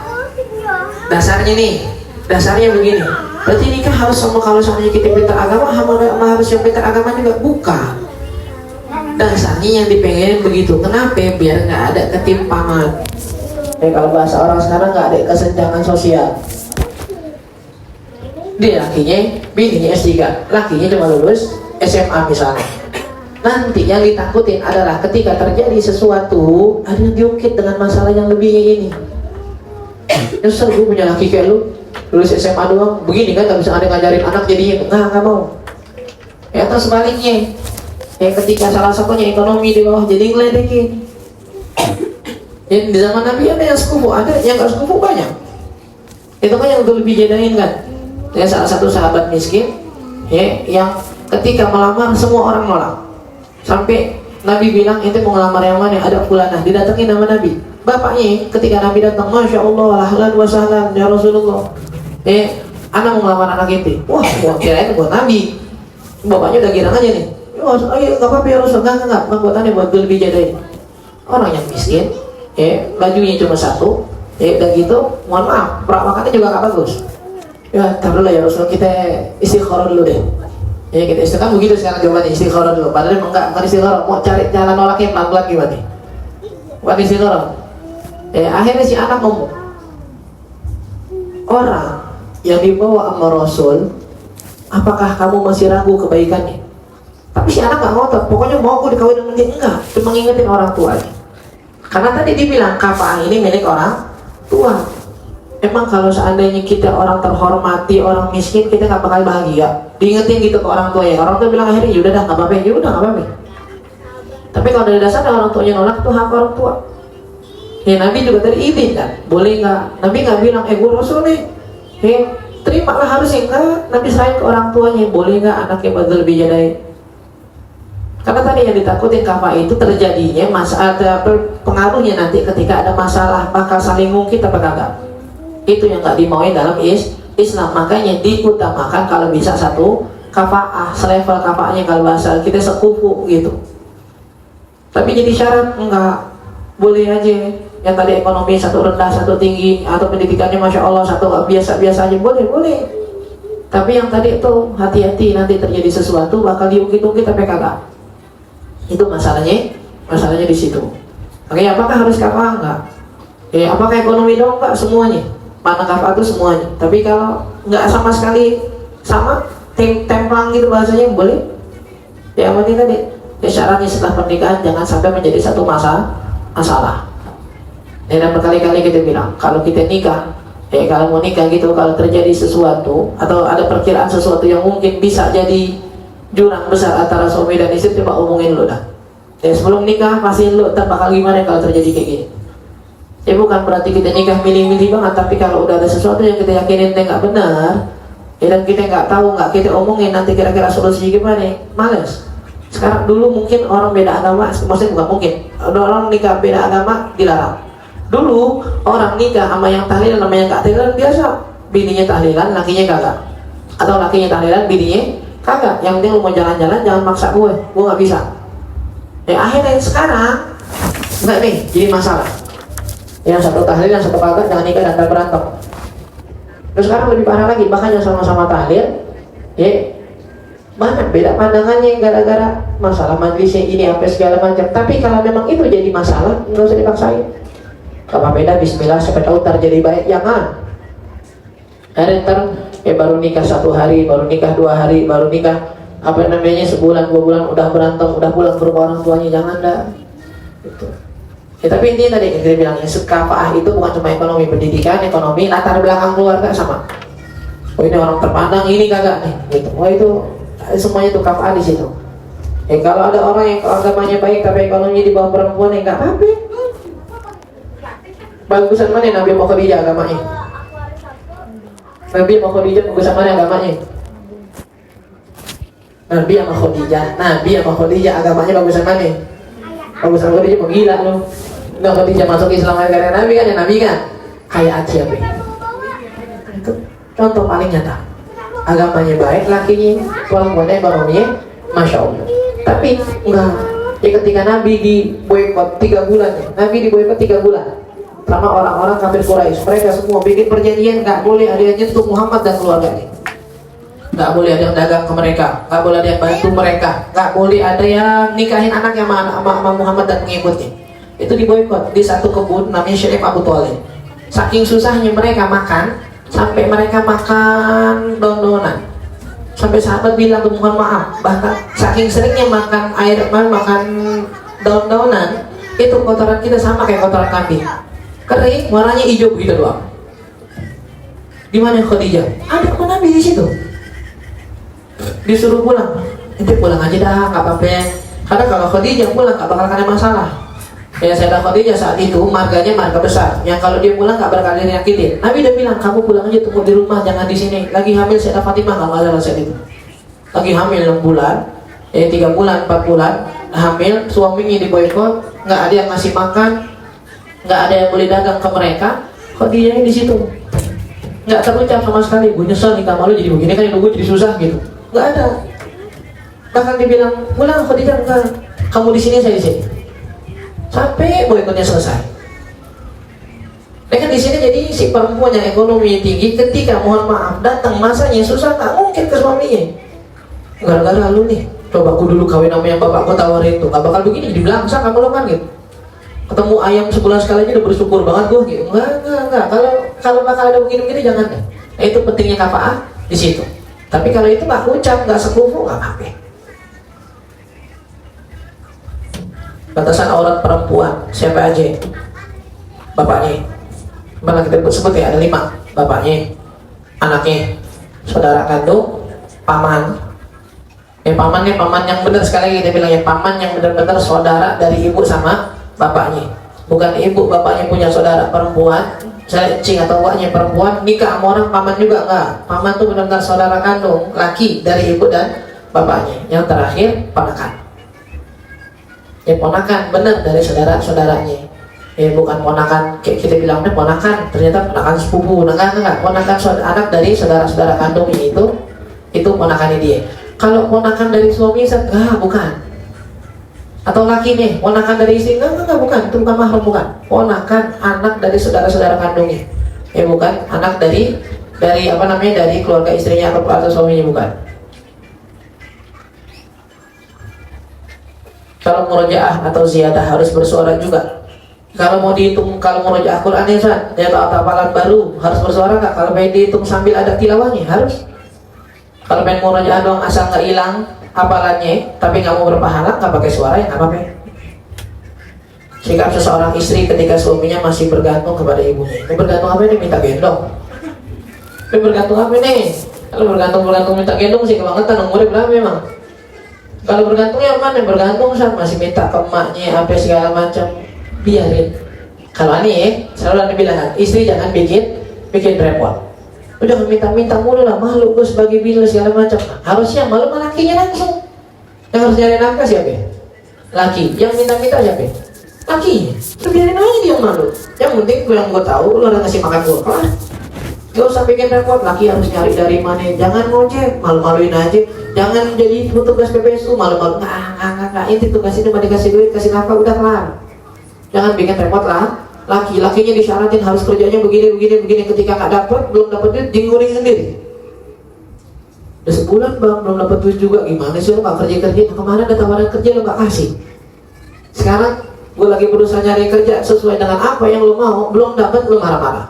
Dasarnya begini. Berarti nikah harus sama, kalau seandainya kita pintar agama, harus yang pintar agama juga? Bukan. Dasarnya yang dipengenin begitu. Kenapa? Biar nggak ada ketimpangan. Kalau bahasa orang sekarang nggak ada kesenjangan sosial. Dia lakinya, bininya S3, lakinya cuma lulus SMA misalnya. Nanti yang ditakutin adalah ketika terjadi sesuatu, ada yang diungkit dengan masalah yang lebihnya ini. Nyesel gue punya laki kayak lu, lulus SMA doang, begini kan gak bisa ada ngajarin anak jadinya. Nggak mau. Atau sebaliknya, ketika salah satunya ekonomi di bawah jadi ngeledekin. Di zaman Nabi ada yang sekufu, ada yang gak sekufu banyak. Itu kan yang udah lebih jedain kan. Salah satu sahabat miskin, yang ketika melamar semua orang nolak. Sampai Nabi bilang, ente mau ngelamar yang mana? Ada fulanah, didatengin nama Nabi. Bapaknya ketika Nabi datang, Masya Allah, ahlan wa sahlan ya Rasulullah. Anak mau ngelamar anak ente. Wah, kirain buat Nabi. Bapaknya udah girang aja nih. Ayo, gak apa-apa ya Rasul, enggak, buatannya buat gue lebih jadain. Orang yang miskin, bajunya cuma satu, udah gitu, mohon maaf, perawakannya juga gak bagus. Ya, tar dulu ya Rasul, kita istikharah dulu deh. Kita istiqamah begitu sekarang jawabannya, istikharah dulu. Padahal bukan istikharah, mau cari jalan nolaknya pelan-pelan gimana? Bukan istikharah. Akhirnya si anak ngomong, orang yang dibawa sama Rasul, apakah kamu masih ragu kebaikannya? Tapi si anak gak ngotot, pokoknya mau aku dikawin dengan dia. Enggak, cuma ngingetin orang tuanya. Karena tadi dibilang kafaah ini milik orang tua. Emang kalau seandainya kita orang terhormati, orang miskin, kita gak bakal bahagia. Diingetin gitu ke orang tua ya. Orang tua bilang akhirnya yaudah dah gak apa-apa, yaudah gak apa-apa. Tapi kalau dari dasarnya orang tuanya nolak, itu hak orang tua. Nabi juga tadi izin kan, boleh nggak? Nabi nggak bilang, gue Rasul nih, terimalah harusnya. Enggak, Nabi selain ke orang tuanya, boleh nggak anaknya badal bijadai? Karena tadi yang ditakutin kafah itu terjadinya ada pengaruhnya nanti ketika ada masalah bakal saling ngungkit apa kagak. Itu yang nggak dimauin dalam Islam. Makanya diutamakan kalau bisa satu kafaah, selevel kafaahnya kalau bahasa kita sekufu gitu. Tapi jadi syarat enggak boleh aja. Yang tadi ekonomi satu rendah satu tinggi, atau pendidikannya masya Allah satu biasa-biasa aja, boleh. Tapi yang tadi itu hati-hati, nanti terjadi sesuatu bakal diungkit-ungkit tapi kagak. Itu masalahnya di situ. Oke, apakah harus kafah? Enggak. Apakah ekonomi dong? Enggak, semuanya. Mana kafah itu semuanya. Tapi kalau enggak sama sekali sama templang gitu bahasanya, boleh. Ya penting tadi, syaratnya setelah pernikahan jangan sampai menjadi satu masalah. Dan berkali-kali kita bilang, kalau kita nikah, kalau mau nikah gitu, kalau terjadi sesuatu atau ada perkiraan sesuatu yang mungkin bisa jadi jurang besar antara suami dan istri, coba omongin lu dah. Sebelum nikah pastiin lu bakal gimana kalau terjadi kayak gini. Bukan berarti kita nikah milih-milih banget, tapi kalau udah ada sesuatu yang kita yakinin nggak benar, dan kita nggak tahu, nggak kita omongin, nanti kira-kira solusinya gimana? Males. Sekarang dulu mungkin orang beda agama, maksudnya bukan mungkin, orang nikah beda agama dilarang. Dulu orang nikah sama yang tahlilan sama yang nggak tahlilan biasa, bininya tahlilan, lakinya kagak, atau lakinya tahlilan, bininya kagak. Yang penting lu mau jalan-jalan jangan maksa gue nggak bisa. Akhirnya sekarang enggak nih jadi masalah. Yang satu tahlil, yang satu kagak, jangan nikah dan berantem. Terus sekarang lebih parah lagi, bahkan yang sama-sama tahlil, mana beda pandangannya gara-gara masalah majlisnya ini apa segala macam. Tapi kalau memang itu jadi masalah, nggak usah dipaksain. Kalau beda, Bismillah, siapa tahu terjadi baik, jangan. Ntar baru nikah 1 hari, baru nikah 2 hari, baru nikah sebulan 2 bulan udah berantem, udah pulang ke rumah orang tuanya, jangan dah. Gitu. Tapi intinya tadi kita bilang kafaah itu bukan cuma ekonomi, pendidikan, ekonomi, latar belakang keluarga sama. Ini orang terpandang, ini kagak nih, gitu. Itu semuanya itu kafaah di situ. Kalau ada orang yang agamanya baik tapi ekonominya di bawah perempuan, nggak apa-apa. Bagusan mana Nabi mau Khadijah agamanya? Nabi sama Khadijah bagusan mana agamanya? Nabi sama Khadijah agamanya bagusan mana? Bagusan Khadijah menggila loh. Nggak Khadijah masuk Islam karena Nabi kan, Nabi kan kayak Aceh. Itu contoh paling nyata. Agamanya baik, lakinya, perempuannya, ekonominya, masya Allah. Tapi enggak. Ketika Nabi di boykot 3 bulan, Nabi di boykot 3 bulan. Sama orang-orang kafir Quraisy, mereka semua bikin perjanjian nggak boleh ada yang nyentuh Muhammad dan keluarganya, nggak boleh ada yang dagang ke mereka, nggak boleh ada yang bantu mereka, nggak boleh ada yang nikahin anaknya sama Muhammad dan pengikutnya. Itu diboykot di satu kebun namanya Syarif Abu Thalib. Saking susahnya mereka makan, sampai mereka makan daun-daunan. Sampai sahabat bilang tuh, mohon maaf, bahkan saking seringnya makan makan daun-daunan, itu kotoran kita sama kayak kotoran kambing. Kering, warnanya hijau begitu doang. Di mana Khadijah? Ada kemana Nabi di situ? Disuruh pulang. Nanti pulang aja dah, nggak apa-apa. Karena kalau Khadijah pulang nggak bakal ada masalah. Sayyidah Khadijah saat itu marganya marga besar. Yang kalau dia pulang nggak bakal nyakitin. Nabi udah bilang, kamu pulang aja, tunggu di rumah, jangan di sini. Lagi hamil Sayyidah Fatimah nggak masalah saat itu. Lagi hamil 6 bulan, 3 bulan, 4 bulan, hamil, suaminya diboykot, nggak ada yang ngasih makan, nggak ada yang boleh dagang ke mereka. Khadijah di situ nggak terucap sama sekali, gue nyesel nikah malu jadi begini kan, yang gue jadi susah gitu, nggak ada. Bahkan dibilang pulang, Khadijah enggak, kamu di sini, saya di sini, sampai boykotnya selesai. Mereka di sini jadi si perempuan yang ekonomi tinggi, ketika mohon maaf datang masanya susah, nggak mungkin ke suaminya. Gara-gara lu nih, coba aku dulu kawin sama yang bapakku tawarin tuh, nggak bakal begini, jadi belangsa kamu lo kan gitu. Ketemu ayam sebulan sekali aja udah bersyukur banget gue gitu. Enggak. Kalau bakal ada begini-begini jangan deh. Itu pentingnya kafaah di situ. Tapi kalau itu nggak ucap, nggak sekufu, nggak apa-apa. Batasan aurat perempuan siapa aja? Bapaknya. Malah kita sebut ya, ada 5. Bapaknya, anaknya, saudara kandung, paman. Paman yang benar, sekali lagi kita bilang ya, paman yang benar-benar saudara dari ibu sama bapaknya. Bukan ibu bapaknya punya saudara perempuan, Saya cing atau waknya perempuan nikah sama orang paman juga enggak. Paman tuh benar-benar saudara kandung laki dari ibu dan bapaknya. Yang terakhir ponakan. Ya ponakan benar dari saudara-saudaranya. Ya bukan ponakan kayak kita bilangnya ponakan, ternyata ponakan sepupu. Enggak, ponakan anak dari saudara-saudara kandungnya itu ponakannya dia. Kalau ponakan dari suami enggak, bukan. Atau laki nih, ponakan dari istri, enggak, bukan, itu bukan mahram, bukan. Ponakan anak dari saudara-saudara kandungnya. Ya bukan, anak dari dari keluarga istrinya atau suaminya, bukan. Kalau murojaah atau ziyadah harus bersuara juga. Kalau mau dihitung, kalau murojaah Quran ya atau hafalan baru harus bersuara nggak? Kalau pengen dihitung sambil ada tilawahnya harus. Kalau pengen murojaah doang asal nggak hilang hafalannya, tapi nggak mau berpahala, nggak pakai suara ya nggak apa-apa. Sikap seseorang istri ketika suaminya masih bergantung kepada ibunya. Ini bergantung apa ini? Minta gendong. Ini bergantung apa nih? Kalau bergantung minta gendong sih kebangetan, umurnya berapa memang? Kalau bergantungnya mana? Bergantung saat masih minta ke emaknya apa segala macam, biarin. Kalau ini selalu Anda bilang, istri jangan bikin repot. Udah minta mulu lah, malu gue sebagai bini segala macam. Harusnya malu sama lakinya langsung. Yang harus nyari nafkah siapa? Laki. Yang minta siapa? Lakinya. Terus biarin aja dia malu. Yang penting yang gue tahu, lo udah ngasih makan gue kelar. Gak usah bikin repot. Laki harus nyari dari mana. Jangan ngojek, malu-maluin aja. Jangan jadi petugas PPSU, malu-malu. Nggak. Ini tugas ini mau dikasih duit, kasih nafkah, udah kelar. Jangan bikin repot lah. Lakinya disyaratin harus kerjanya begini. Ketika nggak dapat, belum dapat duit, jinguring sendiri. Udah sebulan bang, belum dapat duit juga. Gimana sih lo nggak kerja? Nah, kemarin ada tawaran kerja lo nggak kasih. Sekarang gue lagi berusaha nyari kerja sesuai dengan apa yang lo mau, belum dapat, lo marah-marah.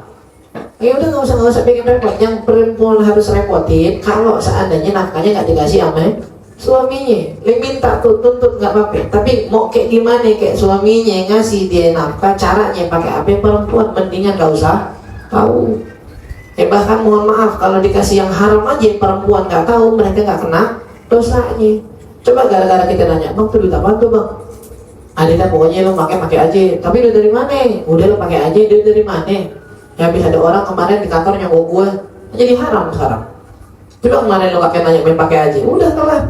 Ya udah nggak usah bikin repot. Yang perempuan harus repotin kalau seandainya nafkahnya nggak dikasih sama suaminya. Yang minta tuntut nggak apa-apa. Tapi mau kayak gimana, kayak suaminya ngasih dia nafkah, caranya pakai apa, perempuan mendingan nggak usah tahu. Bahkan mohon maaf kalau dikasih yang haram aja perempuan nggak tahu, mereka nggak kena dosanya. Coba gara-gara kita nanya, bang tuh duit apa tuh bang? Adita pokoknya lo pakai aja. Tapi duit dari mana? Udah lo pakai aja, duit dari mana? Ya habis ada orang kemarin di kantor nyogok gue, jadi haram sekarang. Coba kemarin lo kakek nanya main pakai aja, udah kalah.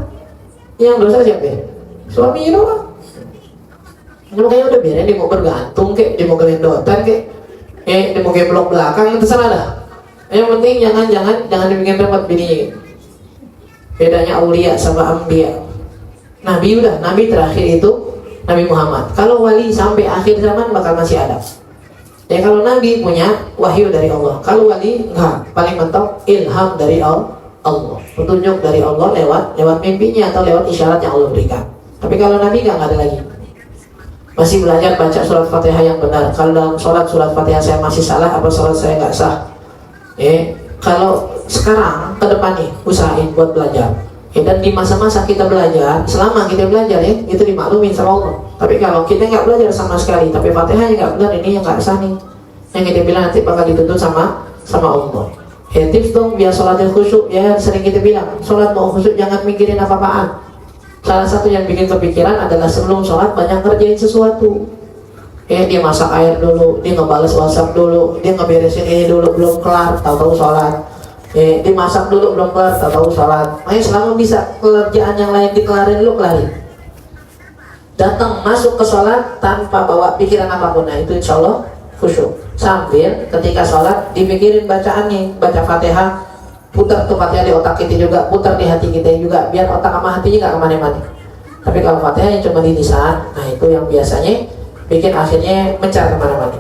Yang dosa siapa? Suaminya doang. Makanya udah biarin dia mau bergantung kek, dia mau gelendotan kek, dia mau geblok belakang, terserah dah. Yang penting jangan dibikin repot bininya. Bedanya aulia sama ambia. Nabi terakhir itu Nabi Muhammad. Kalau wali sampai akhir zaman bakal masih ada. Ya kalau Nabi punya wahyu dari Allah, kalau wali enggak, paling mentok ilham dari Allah, petunjuk dari Allah lewat mimpinya atau lewat isyarat yang Allah berikan. Tapi kalau Nabi enggak ada lagi. Masih belajar baca surat Fatihah yang benar. Kalau dalam sholat surat Fatihah saya masih salah, apa sholat saya enggak sah? Kalau sekarang ke depan nih usahain buat belajar. Dan di masa-masa kita belajar, selama kita belajar itu dimaklumin sama Allah. Tapi kalau kita nggak belajar sama sekali, tapi Fatihahnya nggak benar, ini yang nggak sah nih. Yang kita bilang nanti bakal dituntut sama Allah. Tips dong biar sholatnya khusyuk. Ya sering kita bilang, sholat mau khusyuk jangan mikirin apa-apaan. Salah satu yang bikin kepikiran adalah sebelum sholat banyak ngerjain sesuatu. Dia masak air dulu, dia ngebales WhatsApp dulu, dia ngeberesin ini dulu, belum kelar, tahu-tahu sholat. Dimasak dulu belum kelar, tahu sholat. Makanya selama bisa pekerjaan yang lain dikelarin dulu, kelarin. Datang masuk ke sholat tanpa bawa pikiran apapun, nah itu insya Allah khusyuk. Sambil ketika sholat dipikirin bacaannya, baca Fatihah, putar tuh Fatihah di otak kita juga, putar di hati kita juga, biar otak sama hatinya nggak kemana-mana. Tapi kalau Fatihah yang cuma di lisan, nah itu yang biasanya bikin akhirnya mencar kemana-mana.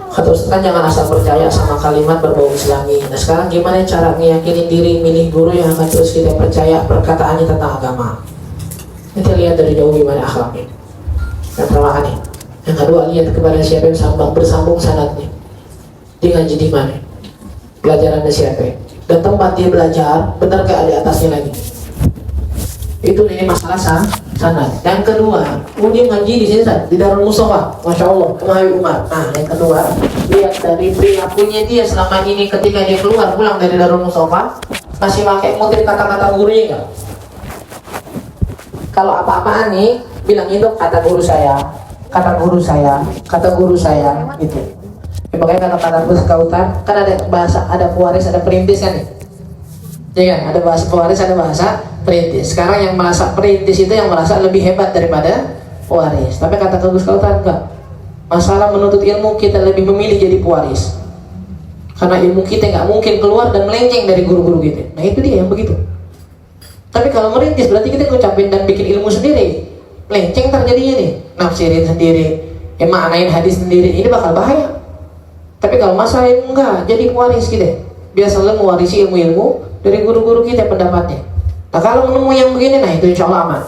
Kata Ustaz kan jangan asal percaya sama kalimat berbau Islami. Nah sekarang gimana cara meyakini diri, milih guru yang akan terus kita percaya perkataannya tentang agama. Kita lihat dari jauh gimana akhlaknya. Yang pertama nih. Yang kedua, lihat kepada siapa yang bersambung sanadnya. Dia ngaji di mana? Pelajarannya siapa? Dan tempat dia belajar, benar gak di atasnya lagi? Itu ini masalah sanad. Yang kedua, dia ngaji di sini di Darul Mustafa, Masya Allah, Kemahi Umar. Nah, yang kedua, lihat dari perilakunya dia selama ini ketika dia pulang dari Darul Mustafa, masih pakai ngutip kata-kata gurunya nggak? Kalau apa-apaan nih, bilang itu kata guru saya. kata guru saya gitu. Makanya kata-kata berkautan kan ada bahasa, ada pewaris, ada perintis kan nih. Ya kan, ada bahasa pewaris, ada bahasa perintis. Sekarang yang merasa perintis itu yang merasa lebih hebat daripada pewaris. Tapi kata Gus Kautan enggak. Masalah menuntut ilmu kita lebih memilih jadi pewaris. Karena ilmu kita nggak mungkin keluar dan melenceng dari guru-guru kita. Nah itu dia yang begitu. Tapi kalau merintis berarti kita ngucapin dan bikin ilmu sendiri. Melenceng terjadinya nih. Nafsirin sendiri, maknain hadis sendiri. Ini bakal bahaya. Tapi kalau masalah ilmu enggak, jadi pewaris kita. Biasalah mewarisi ilmu-ilmu dari guru-guru kita pendapatnya. Nah kalau menemu yang begini, nah itu insya Allah aman.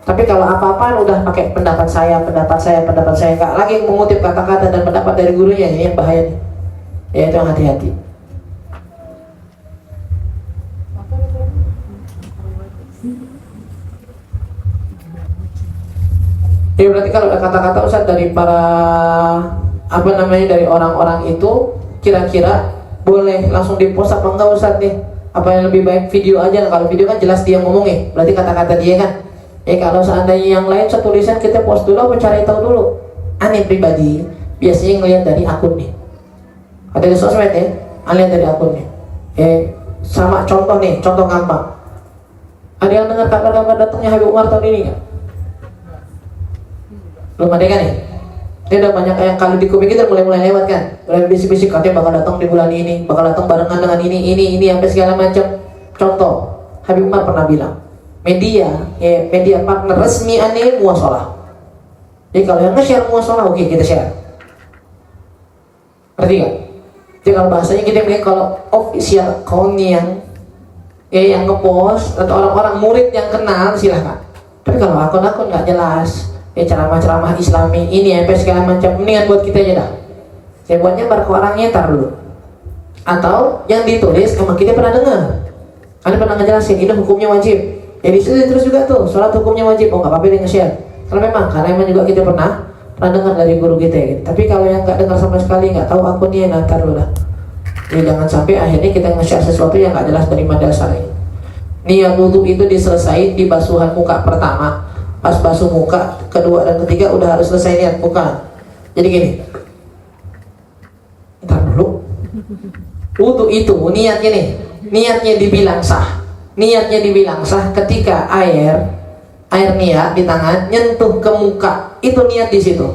Tapi kalau apa-apa udah pakai pendapat saya, enggak lagi mengutip kata-kata dan pendapat dari gurunya, ini yang bahaya nih. Ya itu yang hati-hati. Ya berarti kalau ada kata-kata Ustaz dari para dari orang-orang itu, kira-kira boleh langsung di-post apa enggak Ustaz nih? Apa yang lebih baik video aja? Kalau video kan jelas dia ngomongnya, berarti kata-kata dia kan. Kalau seandainya yang lain setulisan kita post dulu apa cari tahu dulu. Aneh pribadi biasanya ngelihat dari akun nih. Ada di sosmed ya, lihat dari akunnya. Sama contoh nih, contoh gampang. Ada yang dengar kabar-kabar datangnya Habib Umar tahun ini nggak? Belum ada kan nih? Ini udah banyak yang kalau di kuping kita mulai lewat kan, mulai bisik-bisik katanya bakal datang di bulan ini, bakal datang barengan dengan ini sampai segala macam. Contoh, Habib Umar pernah bilang, media partner resmi aneh muasalah. Jadi kalau yang nge-share muasalah, oke kita share. Ngerti nggak? Jadi kalau bahasanya kita bilang kalau official account-nya yang nge-post atau orang-orang murid yang kenal silahkan. Tapi kalau akun-akun nggak jelas, ceramah-ceramah Islami ini sampai segala macam, mendingan buat kita aja dah. Saya buatnya ke orangnya tar dulu. Atau yang ditulis emang kita pernah dengar. Anda pernah ngejelasin ini hukumnya wajib. Jadi terus juga tuh sholat hukumnya wajib. Oh nggak apa-apa dia nge-share. Karena emang juga kita pernah dengar dari guru kita gitu. Tapi kalau yang nggak dengar sama sekali, nggak tahu akunnya, nanti dulu lah. Jadi jangan sampai akhirnya kita nge-share sesuatu yang nggak jelas dari dasarnya. Niat wudhu itu diselesai di basuhan muka pertama. Pas basuh muka kedua dan ketiga udah harus selesai niat, bukan. Jadi gini, ntar dulu. Wudhu itu niatnya dibilang sah. Niatnya dibilang sah ketika air niat di tangan nyentuh ke muka, itu niat di situ.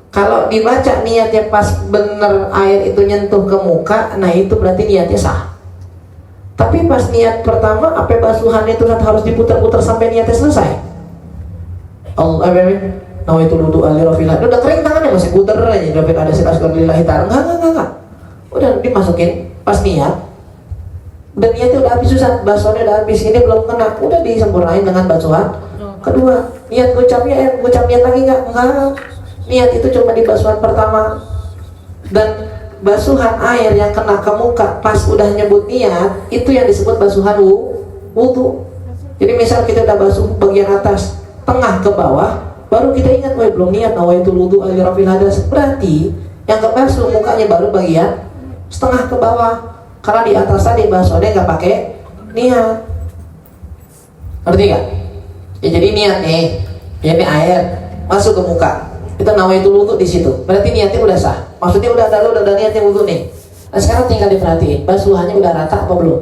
Kalau dibaca niatnya pas bener air itu nyentuh ke muka, nah itu berarti niatnya sah. Tapi pas niat pertama, apa basuhan itu harus diputar-putar sampai niatnya selesai. Allah nah itu wudu alirofillah. Udah kering tangannya masih putar aja. Dapat ada silas lillahi ta'ala. Enggak. Udah dimasukin pas niat. Dan niatnya udah habis susah, basuhannya udah habis. Ini belum kena, udah disempurnain dengan basuhan kedua. Niat ngucap niat lagi enggak? Niat itu cuma di basuhan pertama. Dan basuhan air yang kena ke muka pas udah nyebut niat, itu yang disebut basuhan wudu. Jadi misal kita udah basuh bagian atas, tengah ke bawah, baru kita ingat, belum niat nawaitul wudu alirafil hadas. Berarti yang kebasuh mukanya baru bagian setengah ke bawah, karena di atas tadi basuhnya nggak pakai niat. Ngerti nggak? Ya jadi niat nih, ini air masuk ke muka, kita nawaitul wudu di situ. Berarti niatnya udah sah. Maksudnya udah niatnya wudu nih. Nah sekarang tinggal diperhatiin, basuhannya udah rata apa belum?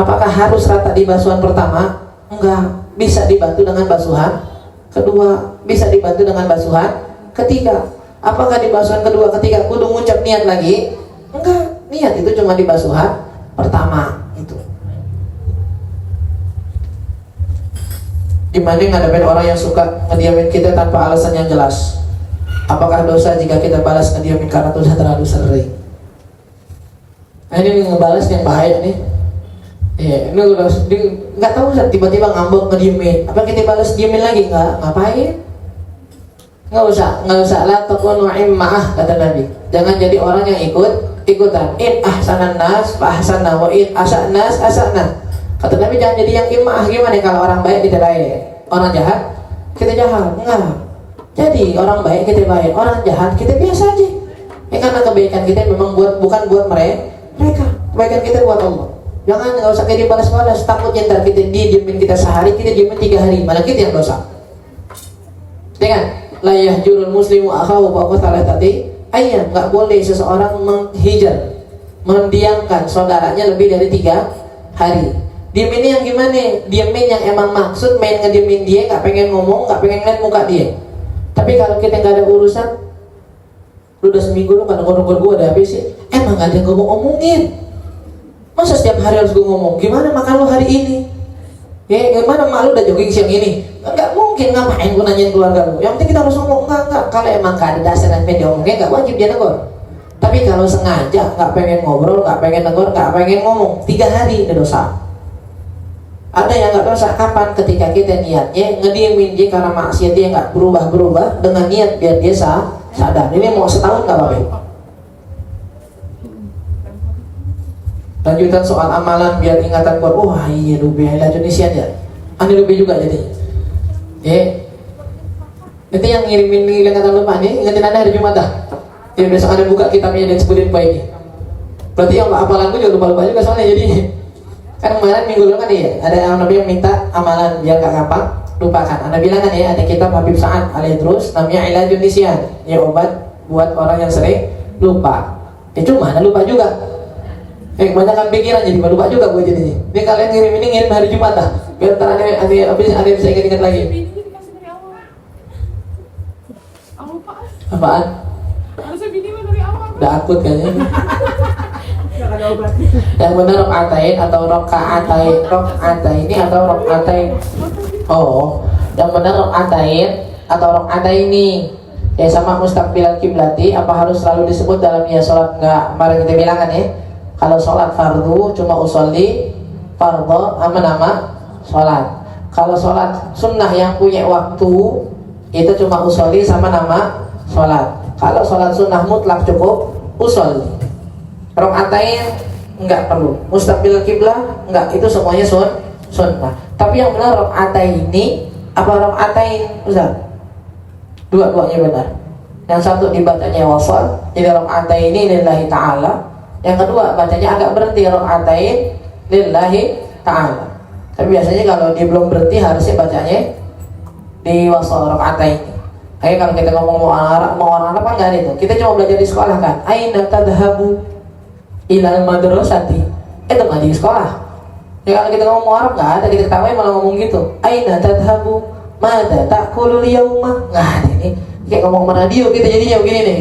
Apakah harus rata di basuhan pertama? Enggak. Bisa dibantu dengan basuhan kedua, bisa dibantu dengan basuhan ketiga. Apakah di basuhan kedua ketiga kudu ngucap niat lagi? Enggak, niat itu cuma di basuhan pertama itu. Dibanding ngadepin orang yang suka ngediamin kita tanpa alasan yang jelas. Apakah dosa jika kita balas ngediamin karena sudah terlalu sering? Nah, ini ngebalas yang bahaya nih. Ini udah nggak tahu tiba-tiba ngambek ngediemin. Apa kita balas diemin lagi? Ngapain? Nggak usah lah takunu immah, kata Nabi. Jangan jadi orang yang ikutan. In ahsanan nas fa ahsanna wa in asan nas asana. Kata Nabi jangan jadi yang immah. Gimana kalau orang baik kita baik, orang jahat kita jahat? Enggak. Jadi orang baik kita baik, orang jahat kita biasa aja. Karena kebaikan kita memang bukan buat mereka. Kebaikan kita buat Allah. Jangan, nggak usah kayak dibalas-balas. Takutnya ntar kita diemin kita sehari, kita diemin 3 hari, malah kita yang dosa. Ya kan? la yahjurul muslimu akhahu fawqa thalathati ayyam. Nggak boleh seseorang menghijar, mendiamkan saudaranya lebih dari 3 hari. Diemin yang gimana? Diemin yang emang maksud main ngediemin dia, nggak pengen ngomong, nggak pengen ngeliat muka dia. Tapi kalau kita nggak ada urusan, lu udah seminggu lu kan ngomong gue ada habis sih, emang nggak ada yang ngomong-ngomongin. Masa setiap hari harus gue ngomong, gimana makan lu hari ini? Ya, gimana mak lu udah jogging siang ini? Enggak mungkin, ngapain gue nanyain keluarga lu. Yang penting kita harus ngomong, enggak. Kalau emang gak ada dasar dan pengen diomongin, enggak wajib dia negor. Tapi kalau sengaja nggak pengen ngobrol, nggak pengen negor, nggak pengen ngomong, 3 hari itu dosa. Ada yang nggak dosa kapan? Ketika kita niatnya ngediemin dia karena maksiat dia nggak berubah-berubah dengan niat biar dia sadar. Ini mau setahun nggak apa-apa. Lanjutan soal amalan biar ingatan kuat. Wah iya lubi ada Indonesia ya. Ani lubi juga jadi. Nanti yang ngirimin ingatan lupa nih, ingetin anda hari Jumat dah. Ya besok ada buka kitabnya dan sebutin poin ini. Berarti yang amalanku juga lupa-lupa juga soalnya jadi. Kan kemarin minggu lalu kan ya ada yang Nabi yang minta amalan biar gak gampang lupakan. Anda bilang kan ya ada kitab Habib Sa'ad Al-Idrus namanya Ilajun Nisyan, ya obat buat orang yang sering lupa. Cuma ada lupa juga. Kebanyakan pikiran jadi lupa juga gue jadinya. Ini kalian ngirim hari Jumat dah. Biar ntar ada bisa ingat-ingat lagi. Apaan? Harusnya bini mah dari awal. Udah akut kayaknya. Yang benar rokaatain atau rokaatain ini atau rokaatain. Oh, yang benar rokaatain atau rokaatain ini. Ya sama mustaqbilal kiblati, apa harus selalu disebut dalam ya sholat? Enggak, kemarin kita bilang kan ya. Kalau sholat fardu cuma usolli fardhu sama nama sholat. Kalau sholat sunnah yang punya waktu itu cuma usolli sama nama sholat. Kalau sholat sunnah mutlak cukup usolli. Rokaatain enggak perlu. Mustaqbil kiblah enggak, itu semuanya sunnah. Tapi yang benar rokaatain ini apa rokaatain Ustaz? Dua-duanya benar. Yang satu dibacanya wasal, jadi rokaatain ini lillahi ta'ala. Yang kedua bacanya agak berhenti, rokaatain lillahi ta'ala. Tapi biasanya kalau dia belum berhenti harusnya bacanya di wasal rokaatain. Kayak kalau kita ngomong mau orang Arab kan nggak ada itu. Kita cuma belajar di sekolah kan. Aina tadhabu ilal madrasati. Itu nggak di sekolah. Ya kalau kita ngomong Arab nggak ada, kita ketawain malah ngomong gitu. Aina tadhabu mada ta'kulul yauma. Nggak ada ini. Kayak ngomong radio kita jadinya begini nih.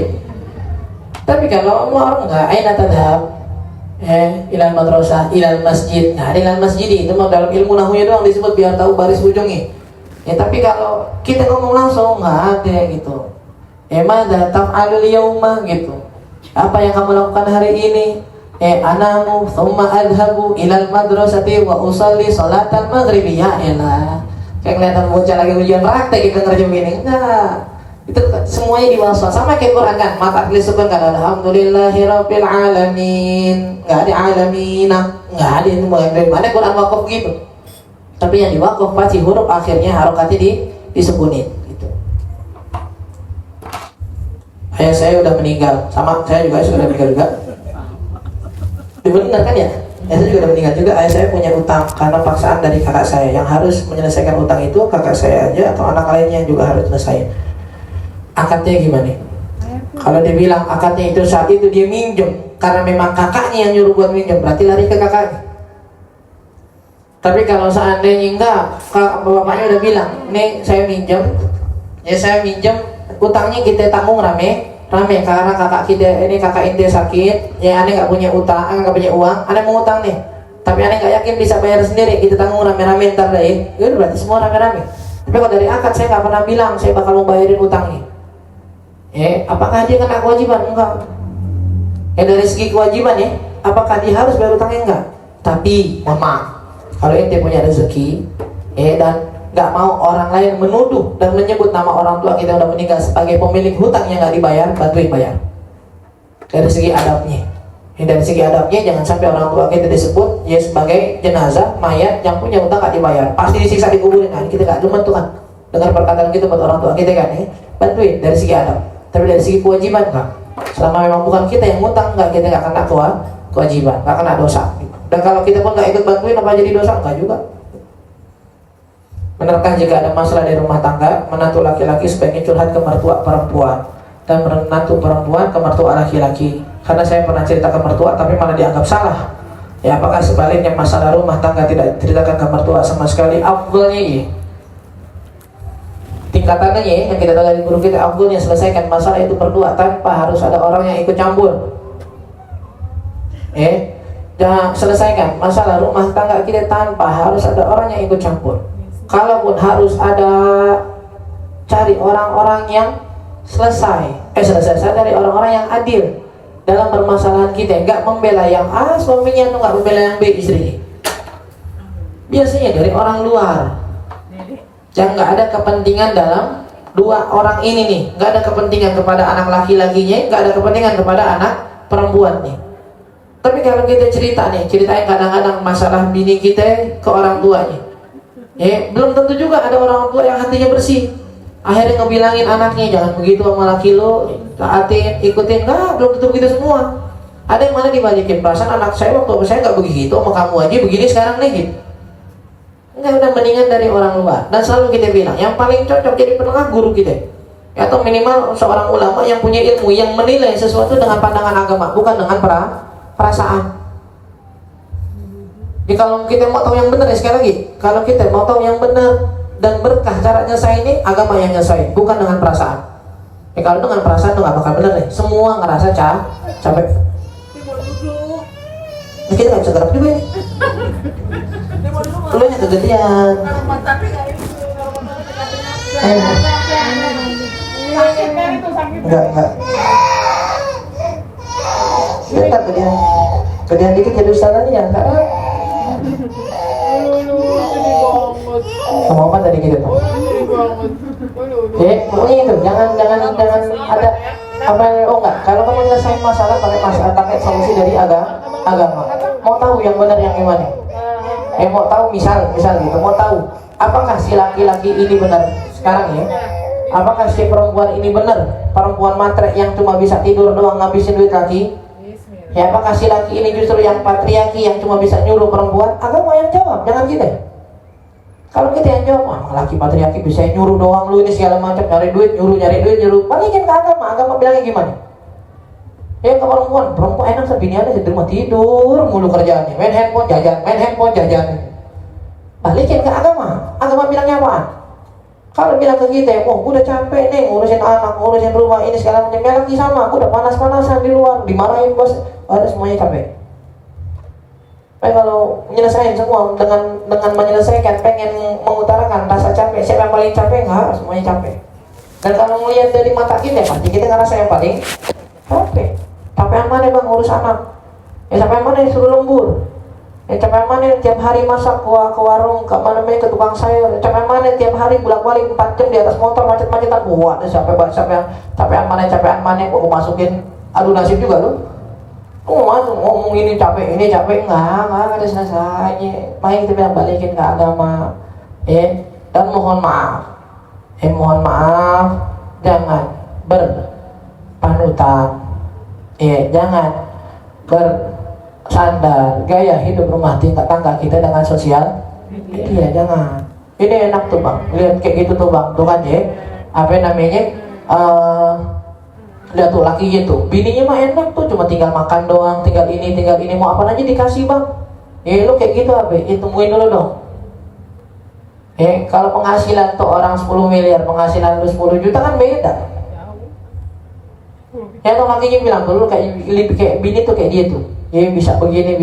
Tapi kalau ngomong orang nggak, aina tadhab ilal madrasah, ilal masjid. Nah, ilal masjid itu mau dalam ilmu nahunya doang disebut biar tahu baris ujungnya. Ya tapi kalau kita ngomong langsung nggak ada gitu. Mada taf'alul yauma gitu. Apa yang kamu lakukan hari ini? Anamu thumma adhabu ilal madrasati wa usalli salatal maghribi. Ya elah. Kayak kelihatan bocah lagi ujian praktek kita ngerjain begini. Enggak. Itu semuanya diwasal sama kayak Quran kan. Mata tulis kan alhamdulillahirabbil alamin. Enggak ada alamina. Enggak ada itu mau yang dari mana Quran wakaf gitu. Tapi yang diwakaf pasti huruf akhirnya harokatnya disebutin gitu. Ayah saya udah meninggal, sama saya juga sudah meninggal juga. Benar kan ya? Ayah saya juga udah meninggal juga. Ayah saya punya utang karena paksaan dari kakak saya. Yang harus menyelesaikan utang itu kakak saya aja atau anak lainnya juga harus selesai. Akadnya gimana? Kalau dia bilang akadnya itu saat itu dia minjem karena memang kakaknya yang nyuruh buat minjem, berarti lari ke kakaknya. Tapi kalau seandainya enggak, bapaknya udah bilang, nih saya minjem, ya saya minjem, utangnya kita tanggung rame karena kakak kita ini kakak ente sakit, ya aneh nggak punya utang, nggak punya uang, aneh mau utang nih, tapi aneh nggak yakin bisa bayar sendiri, kita tanggung rame-rame ntar deh, itu berarti semua rame-rame. Tapi kalau dari akad saya nggak pernah bilang saya bakal mau bayarin utangnya. Apakah dia kena kewajiban? Enggak. Dari segi kewajiban ya, apakah dia harus bayar utangnya? Enggak. Tapi, mohon maaf, kalau ente punya rezeki, dan nggak mau orang lain menuduh dan menyebut nama orang tua kita udah meninggal sebagai pemilik hutang yang nggak dibayar, bantuin bayar. Dari segi adabnya, dari segi adabnya jangan sampai orang tua kita disebut ya sebagai jenazah mayat yang punya hutang nggak dibayar, pasti disiksa dikuburin. Nah, kita nggak demen tuh kan dengar perkataan kita buat orang tua kita kan, bantuin dari segi adab. Tapi dari segi kewajiban enggak. Selama memang bukan kita yang ngutang, enggak, kita enggak kena kewajiban, enggak kena dosa. Dan kalau kita pun enggak ikut bantuin, apa jadi dosa? Enggak juga. Benarkah jika ada masalah di rumah tangga, menantu laki-laki sebaiknya curhat ke mertua perempuan dan menantu perempuan ke mertua laki-laki? Karena saya pernah cerita ke mertua tapi malah dianggap salah. Ya, apakah sebaliknya masalah rumah tangga tidak diceritakan ke mertua sama sekali? Afdalnya iya. Tingkatannya ya, yang kita tahu dari guru kita, afdalnya selesaikan masalah itu berdua tanpa harus ada orang yang ikut campur. Jangan selesaikan masalah rumah tangga kita tanpa harus ada orang yang ikut campur. Kalaupun harus ada, cari orang-orang yang selesai cari orang-orang yang adil dalam permasalahan kita, nggak membela yang A suaminya, atau nggak membela yang B istrinya. Biasanya dari orang luar, yang nggak ada kepentingan dalam dua orang ini nih, nggak ada kepentingan kepada anak laki-lakinya, nggak ada kepentingan kepada anak perempuannya. Tapi kalau kita ceritain kadang-kadang masalah bini kita ke orang tuanya, belum tentu juga ada orang tua yang hatinya bersih. Akhirnya ngebilangin anaknya, jangan begitu sama laki lo, taatin, ikutin. Nggak, belum tentu begitu semua. Ada yang mana dibalikin, perasaan anak saya waktu saya nggak begitu sama kamu aja, begini sekarang nih gitu. Enggak, udah mendingan dari orang luar. Dan selalu kita bilang, yang paling cocok jadi penengah guru kita, atau minimal seorang ulama yang punya ilmu, yang menilai sesuatu dengan pandangan agama, bukan dengan perasaan. Jadi kalau kita mau tahu yang benar, ya sekali lagi, kalau kita mau tahu yang benar dan berkah cara nyelesain ini, agama yang nyelesain, bukan dengan perasaan. Kalau dengan perasaan itu nggak bakal benar nih. Semua ngerasa capek. Ini kita nggak bisa gerak juga ya. Lu nya kegedean. Enggak. Bentar gedean dikit jadi ustazahnya ya. Ngomong apa tadi gitu? Pokoknya itu, jangan ada apa? Oh enggak, kalau kamu nyelesain masalah pakai solusi dari agama. Mau tahu yang benar yang gimana? Mau tahu misal gitu, mau tahu apakah si laki-laki ini benar sekarang ya? Apakah si perempuan ini benar perempuan matre yang cuma bisa tidur doang ngabisin duit laki? Ya, apakah si laki ini justru yang patriarki yang cuma bisa nyuruh perempuan? Agama yang jawab, jangan kita. Kalau kita yang jawab, laki patriarki bisa nyuruh doang, lu ini segala macam, nyari duit, nyuruh. Balikin ke agama bilangnya gimana? Ya ke perempuan enak sebiniannya di rumah tidur, mulu kerjaannya, main handphone jajan. Balikin ke agama bilangnya apaan? Kalau bilang ke kita, udah capek nih ngurusin anak, ngurusin rumah ini segala macam, ya lagi sama, aku udah panas-panasan di luar, dimarahin bos, ada semuanya capek. Tapi kalau menyelesaikan semua dengan menyelesaikan, pengen mengutarakan rasa capek, siapa yang paling capek? Enggak, semuanya capek. Dan kalau melihat dari mata kita, pasti kita ngerasa yang paling capek. Capek yang mana bang ngurus anak? Capek yang mana yang suruh lembur? Capek yang mana yang tiap hari masak ke warung, ke tukang sayur? Capek yang mana yang tiap hari bolak-balik 4 jam di atas motor macet-macetan? Wah, capek yang mana aku masukin adu nasib juga lu. Ngomong ini capek enggak ada selesainya. Makanya kita bilang balikin ke agama, dan mohon maaf, jangan berpanutan, jangan bersandar gaya hidup rumah tangga kita dengan sosial media, jangan. Ini enak tuh bang, lihat kayak gitu tuh bang, tuh kan lihat tuh laki gitu, bininya mah enak tuh, cuma tinggal makan doang, tinggal ini, mau apa aja dikasih bang. Lu kayak gitu temuin dulu dong. Kalau penghasilan tuh orang 10 miliar, penghasilan lu 10 juta kan beda. Tuh lakinya bilang dulu kayak bini tuh kayak dia tuh, bisa begini.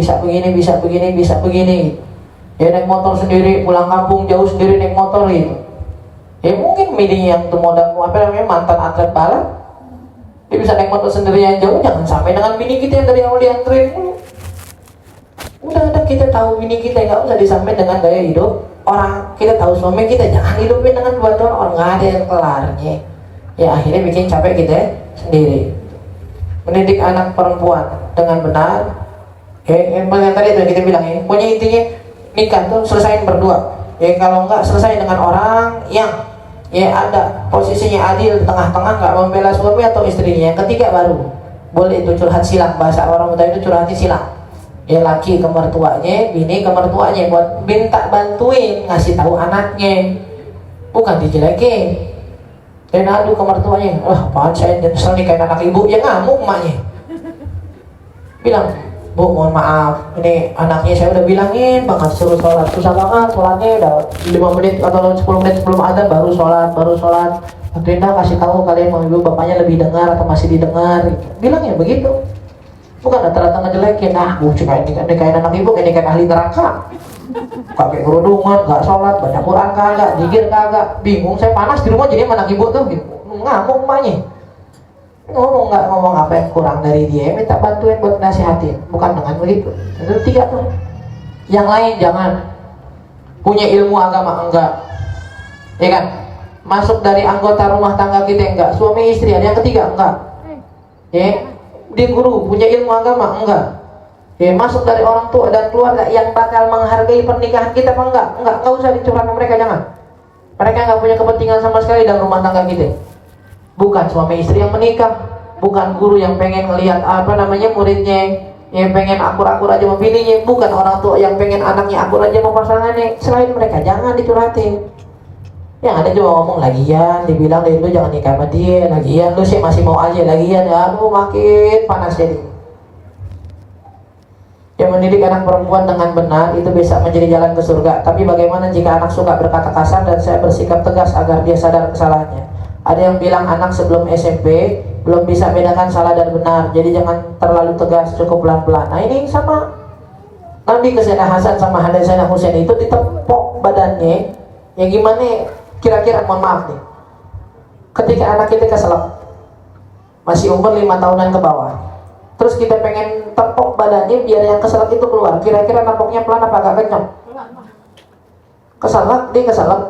Naik motor sendiri, pulang kampung jauh sendiri naik motor gitu. Mungkin bini yang tuh modal mantan atlet balap, dia bisa naik motor sendiri yang jauh. Jangan sampai dengan bini kita yang dari awal dianterin dulu. Udah kita tahu bini kita, nggak usah disampaikan dengan gaya hidup orang. Kita tahu suami kita, jangan hidupin dengan bantuan orang, nggak ada yang kelarnya. Akhirnya bikin capek kita sendiri. Mendidik anak perempuan dengan benar, yang tadi itu yang kita bilang pokoknya intinya nikah tuh selesain berdua. Kalau nggak selesai dengan orang yang ada posisinya adil di tengah-tengah, nggak membela suami atau istrinya. Yang ketiga baru boleh itu curhat silang, bahasa orang muda itu curhatnya silang. Laki ke mertuanya, bini ke mertuanya buat minta bantuin ngasih tahu anaknya. bukan dijelekin. Dan adu ke mertuanya, wah apaan saya nyesel nikahin anak ibu, ya ngamuk emaknya. Bilang, Bu mohon maaf, ini anaknya saya udah bilangin banget suruh sholat, susah banget sholatnya, udah 5 menit atau 10 menit sebelum adzan baru sholat. Akhirnya kasih tahu kalian mau ibu bapaknya lebih dengar atau masih didengar, bilangnya begitu. Bukan rata-rata ngejelekin, bu cuma nikahin anak ibu kayak nikahin ahli neraka. Pakai kerudungan, gak sholat, baca Quran kagak, zikir kagak, bingung saya panas di rumah jadi anak ibu tuh gitu. Ngamuk emaknya. Ngomong apa yang kurang dari dia, minta bantuin buat nasihatin, bukan dengan begitu. Itu 3 tuh. Yang lain jangan. Punya ilmu agama enggak, ya kan? Masuk dari anggota rumah tangga kita enggak, suami istri ada yang ketiga enggak, ya. Dia guru punya ilmu agama enggak. Ya, masuk dari orang tua dan keluarga yang bakal menghargai pernikahan kita apa enggak usah dicurang mereka, jangan. Mereka enggak punya kepentingan sama sekali dalam rumah tangga kita. Bukan suami istri yang menikah, bukan guru yang pengen ngelihat muridnya yang pengen akur-akur aja sama bininya, bukan orang tua yang pengen anaknya akur aja sama pasangannya. Selain mereka jangan dicurhatin. Yang ada cuma ngomong lagian, dibilang dari itu jangan nikah sama dia, lagian lu sih masih mau aja, lagian aduh makin panas jadi. Yang mendidik anak perempuan dengan benar itu bisa menjadi jalan ke surga. Tapi bagaimana jika anak suka berkata kasar dan saya bersikap tegas agar dia sadar kesalahannya? Ada yang bilang anak sebelum SMP belum bisa bedakan salah dan benar, jadi jangan terlalu tegas, cukup pelan-pelan. Nah ini sama Nabi ke Sayyidina Hasan sama Sayyidina Husain itu ditepok badannya. Ya gimana kira-kira, mohon maaf nih, ketika anak kita keselak masih umur 5 tahunan ke bawah, terus kita pengen tepok badannya biar yang keselak itu keluar, kira-kira napoknya pelan apa agak kencang? Keselak, dia keselak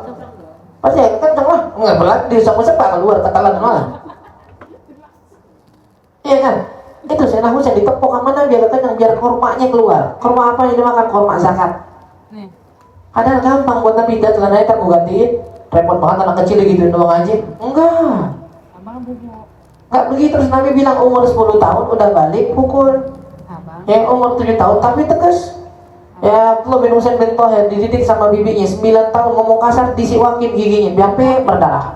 pasti ya kencang lah, nggak pelan, diusap-usap keluar, ketelan malah. Iya kan? Itu Sayyidina Husain ditepok sama Nabi biar kencang, biar kormanya keluar. Korma apa yang dimakan? Korma zakat. Padahal gampang buat Nabi, dan celananya tak gue gantiin. Repot banget anak kecil gitu doang aja. Enggak begitu. Terus Nabi bilang umur 10 tahun udah balik pukul. Yang umur 7 tahun tapi tegas. Ya Abdullah bin Husain bin Thahir dididik sama bibinya 9 tahun ngomong kasar disiwakin giginya sampai berdarah.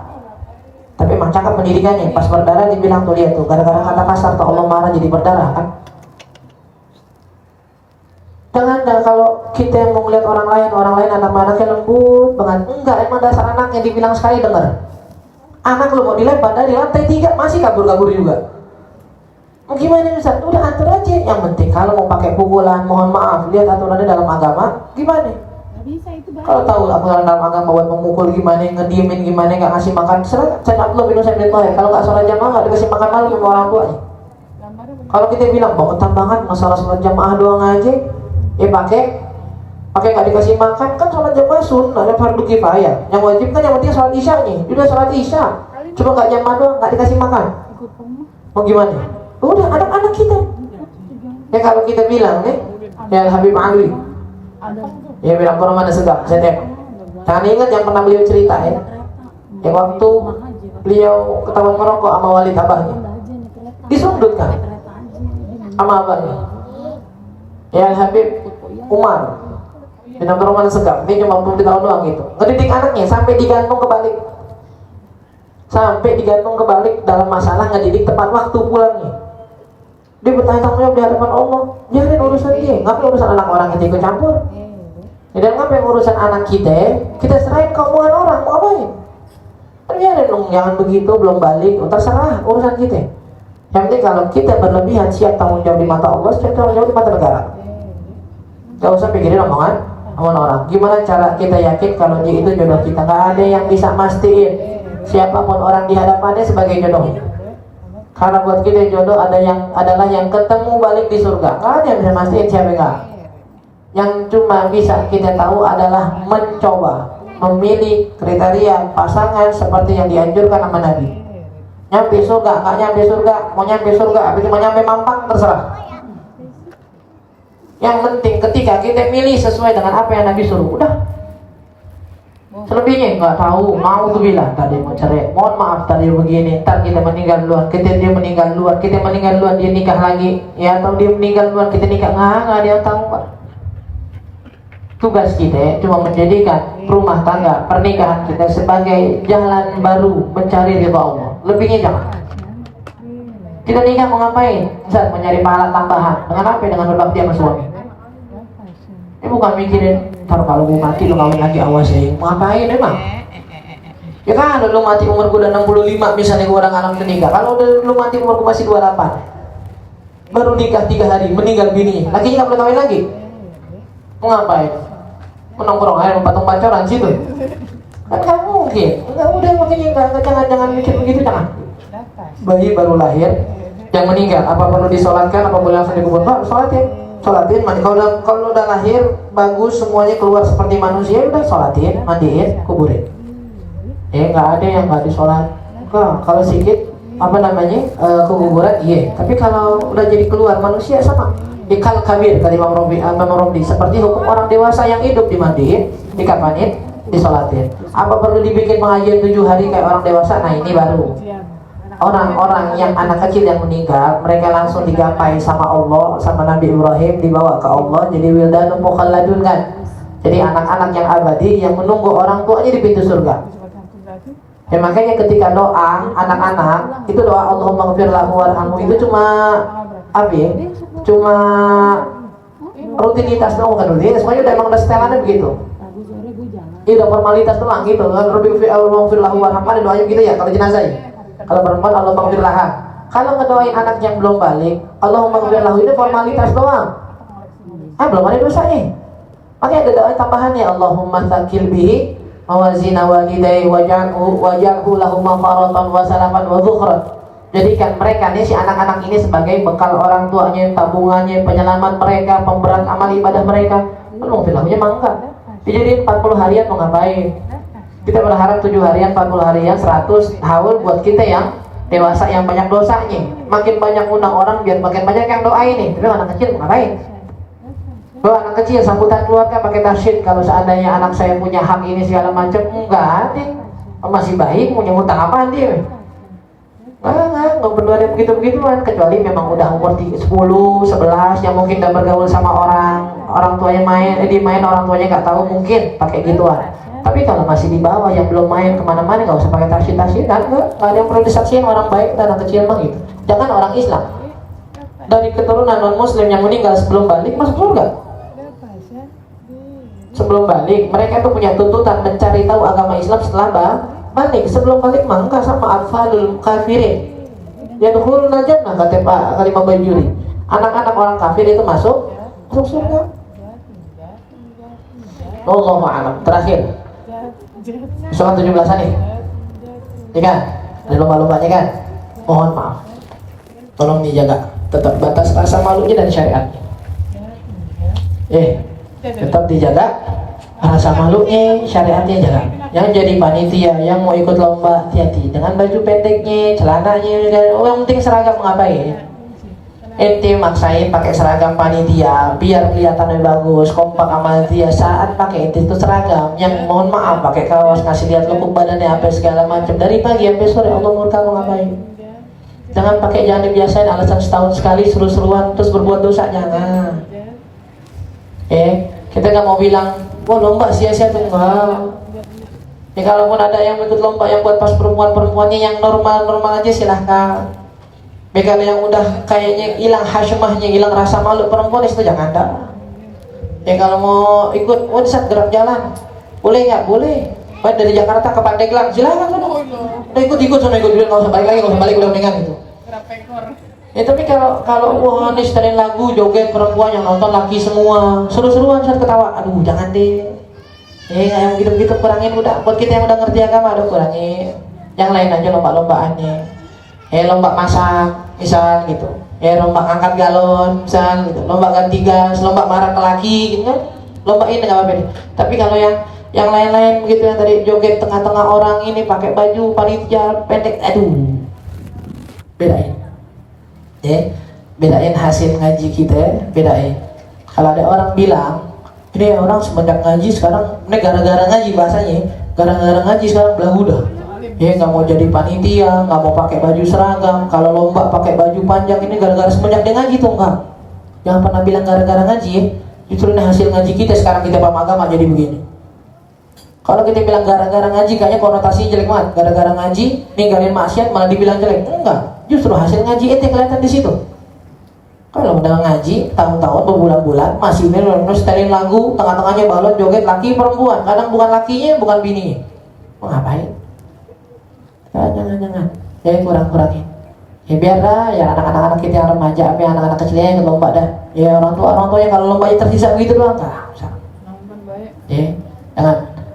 Tapi emang cakap pendidikannya. Pas berdarah dibilang tuh lihat tuh, gara-gara kata kasar tuh Allah marah jadi berdarah kan. Jangan kalau kita yang mau ngeliat orang lain anak-anaknya lembut banget. Enggak, emang dasar anaknya dibilang sekali dengar. Anak lu mau dilempar dari lantai 3 masih kabur-kabur juga. Mau gimana Ustaz? Udah atur aja. Yang penting kalau mau pakai pukulan, mohon maaf, lihat aturannya dalam agama gimana? Kalau tahu aturan dalam agama buat memukul gimana, ngediemin gimana, nggak ngasih makan, serah. Saya Abdullah bin Husain bin Thahir kalau nggak sholat jamaah nggak dikasih makan malam sama orang tuanya. Kalau kita bilang bangetan banget masalah sholat jamaah doang aja, ya pakai nggak dikasih makan kan sholat jamaah sunnah dan fardu kifayah. Yang wajib kan yang penting sholat isyanya. Dia udah sholat isya, cuma nggak jamaah doang, nggak dikasih makan. Mau gimana? Udah anak-anak kita. Ya kalau kita bilang nih, ya Habib Ali, ya bilang kurang mana sedap, saya tengok. Jangan ingat yang pernah beliau cerita ya. Yang waktu beliau ketahuan merokok sama walid abahnya, disundutkan sama abahnya. Ya Habib Umar bin Abdurrahman Segaf, ini cuma 20 tahun doang gitu. Ngedidik anaknya sampai digantung kebalik. Sampai digantung kebalik dalam masalah ngedidik tepat waktu pulangnya. Dia bertanya tanggung jawab di hadapan Allah. Biarin urusan dia, ngapain urusan anak orang kita ikut campur? Ya, dan ngapain urusan anak kita serahin ke omongan orang, mau ngapain? Biarin dong, jangan begitu, belum balik, terserah urusan kita. Yang penting kalau kita berlebihan siap tanggung jawab di mata Allah, siap tanggung jawab di mata negara. Gak usah pikirin omongan orang. Gimana cara kita yakin kalau dia itu jodoh kita? Gak ada yang bisa mastiin siapapun orang di hadapannya sebagai jodohnya. Karena buat kita jodoh adalah yang ketemu balik di surga. Gak ada yang bisa mastiin siapa enggak. Yang cuma bisa kita tahu adalah mencoba memilih kriteria pasangan seperti yang dianjurkan sama Nabi. Nyampe surga, nggak nyampe surga, mau nyampe surga, habis mau nyampe mampang, terserah. Yang penting ketika kita milih sesuai dengan apa yang Nabi suruh, udah. Selebihnya nggak tahu, mau tuh bilang tadi mau cerai, mohon maaf tadi begini, ntar kita meninggal duluan, dia meninggal duluan, dia nikah lagi, ya atau dia meninggal duluan, kita nikah, nggak dia tahu. Tugas kita cuma menjadikan rumah tangga, pernikahan kita sebagai jalan baru mencari ridha Allah. Lebihnya jangan. Kita nikah mau ngapain? Misal mau nyari pahala tambahan. Dengan apa? Dengan berbakti sama suami. Ini bukan mikirin, ntar kalau gue mati lu kawin lagi, awas ya. Mau ngapain emang? Ya kan, lu mati umur gue udah 65 misalnya gue orang alam nikah. Kalau udah lu mati umur gue masih 28, baru nikah 3 hari, meninggal bini, lakinya gak boleh kawin lagi. Mau ngapain? Menongkrong aja, patung pacaran situ. Kan gak mungkin. Enggak, udah makanya jangan mikir begitu, jangan. Bayi baru lahir yang meninggal, apa perlu disolatkan, apa boleh langsung dikubur? Pak, sholatin, mandi. Kalau udah lahir bagus semuanya keluar seperti manusia, udah sholatin, mandiin, kuburin. Nggak ada yang nggak disolat. Kalau sedikit apa namanya keguguran, iya. Tapi kalau udah jadi keluar manusia sama. Ikal kabir kali Imam Romli, seperti hukum orang dewasa yang hidup, dimandiin, dikapanin, disolatin. Apa perlu dibikin pengajian 7 hari kayak orang dewasa? Nah ini baru. Orang-orang yang anak kecil yang meninggal, mereka langsung digapai sama Allah, sama Nabi Ibrahim, dibawa ke Allah, jadi wildanun mukhalladun kan. Jadi anak-anak yang abadi yang menunggu orang tuanya di pintu surga. Ya makanya ketika doa anak-anak itu doa Allahumma ghfir lahu warhamhu itu cuma apa ya? Cuma rutinitas doang, bukan rutinitas. Semuanya udah emang udah setelannya begitu. Iya udah formalitas doang gitu. Allahumma ghfir lahu warhamhu ada doanya gitu ya kalau jenazah ya. Kalau perempuan Allahumma ghfir laha. Kalau ngedoain anak yang belum balik, Allahumma ghfir lahu itu formalitas doang. Belum ada dosanya. Makanya ada doa tambahannya Allahumma tsaqil bihi mawazina walidayhi waj'alhu lahum maghfiratan wa salaman wa dhukhran. Jadikan mereka nih, si anak-anak ini sebagai bekal orang tuanya, tabungannya, penyelamat mereka, pemberat amal ibadah mereka. Belum filmnya mangga. Dijadiin 40 harian mau ngapain? Kita berharap 7 harian, 40 harian, 100 haul buat kita yang dewasa yang banyak dosanya. Makin banyak undang orang biar makin banyak yang doain nih. Tapi anak kecil mau ngapain? Kalau anak kecil sambutan keluarga pakai tasyid, kalau seandainya anak saya punya hak ini segala macam, enggak ada. Masih baik, punya hutang apaan dia? Nggak perlu ada begitu-begituan, kecuali memang udah umur 10, 11 yang mungkin udah bergaul sama orang tuanya main orang tuanya nggak tahu, mungkin pakai gituan. Tapi kalau masih di bawah yang belum main kemana-mana, nggak usah pakai tasyid, nggak ada yang perlu disaksikan orang baik dan anak kecil mah gitu. Jangan orang Islam dari keturunan non Muslim yang meninggal sebelum balik masuk surga. Sebelum balik mereka itu punya tuntutan mencari tahu agama Islam setelah balik. Sebelum balik mah enggak, sama atfalul kafirin yadkhuluna jannah, kata Pak Kalimah Banjuri. Anak-anak orang kafir itu masuk surga. Wallahu a'lam. Terakhir soal 17-an nih. Ya kan? Ada lomba-lombanya kan? Mohon maaf. Tolong dijaga tetap batas rasa malunya dan syariatnya. Tetap dijaga rasa malunya, syariatnya jaga. Yang jadi panitia, yang mau ikut lomba, hati-hati dengan baju pendeknya, celananya, yang penting seragam ngapain? Ente maksain pakai seragam panitia biar kelihatannya bagus, kompak sama dia. Saat pakai itu seragam yang mohon maaf pakai kaos, ngasih lihat lekuk badannya apa segala macam dari pagi sampai sore, Allah murka mau ngapain? Jangan pakai, jangan dibiasain alasan setahun sekali seru-seruan terus berbuat dosa, jangan. Kita nggak mau bilang, wah lomba sia-sia tuh, enggak. Ya kalaupun ada yang ikut lomba yang buat pas perempuan-perempuannya yang normal-normal aja silahkan. Kalau yang udah kayaknya hilang hasyamahnya, hilang rasa malu perempuan itu jangan ada. Ya kalau mau ikut saat gerak jalan, boleh nggak? Boleh. Baik dari Jakarta ke Pandeglang, silakan sana. Udah ikut sana, ikut nggak usah balik lagi, nggak usah balik udah mendingan gitu. Ya tapi kalau wah nih setelin lagu joget perempuan yang nonton laki semua, seru-seruan saat ketawa, aduh jangan deh. Yang gitu-gitu kurangin udah. Buat kita yang udah ngerti agama udah kurangin. Yang lain aja lomba-lombaannya. Lomba masak misal gitu. Lomba angkat galon misal gitu. Lomba ganti gas, lomba marah ke laki gitu kan. Lomba ini nggak apa-apa deh. Tapi kalau yang lain-lain begitu yang tadi joget tengah-tengah orang ini pakai baju panitia pendek, aduh. Bedain. Bedain hasil ngaji kita, bedain. Kalau ada orang bilang, ini orang semenjak ngaji sekarang, ini gara-gara ngaji bahasanya, gara-gara ngaji sekarang belah udah. Nggak mau jadi panitia, nggak mau pakai baju seragam, kalau lomba pakai baju panjang, ini gara-gara semenjak dia ngaji tuh enggak. Jangan pernah bilang gara-gara ngaji, Justru ini hasil ngaji kita sekarang kita paham agama jadi begini. Kalau kita bilang gara-gara ngaji kayaknya konotasinya jelek banget. Gara-gara ngaji ninggalin maksiat malah dibilang jelek. Enggak, justru hasil ngaji itu kelihatan di situ. Kalau udah ngaji tahun-tahun berbulan-bulan masih setelin lagu, tengah-tengahnya balon joget laki perempuan, kadang bukan lakinya bukan bininya. Mau ngapain? Jangan. Ya kurang-kurangin. Ya biarlah ya anak-anak kita yang remaja, apa anak-anak kecilnya yang lomba dah. Ya orang tuanya kalau lombanya tersisa begitu doang enggak usah. Ya,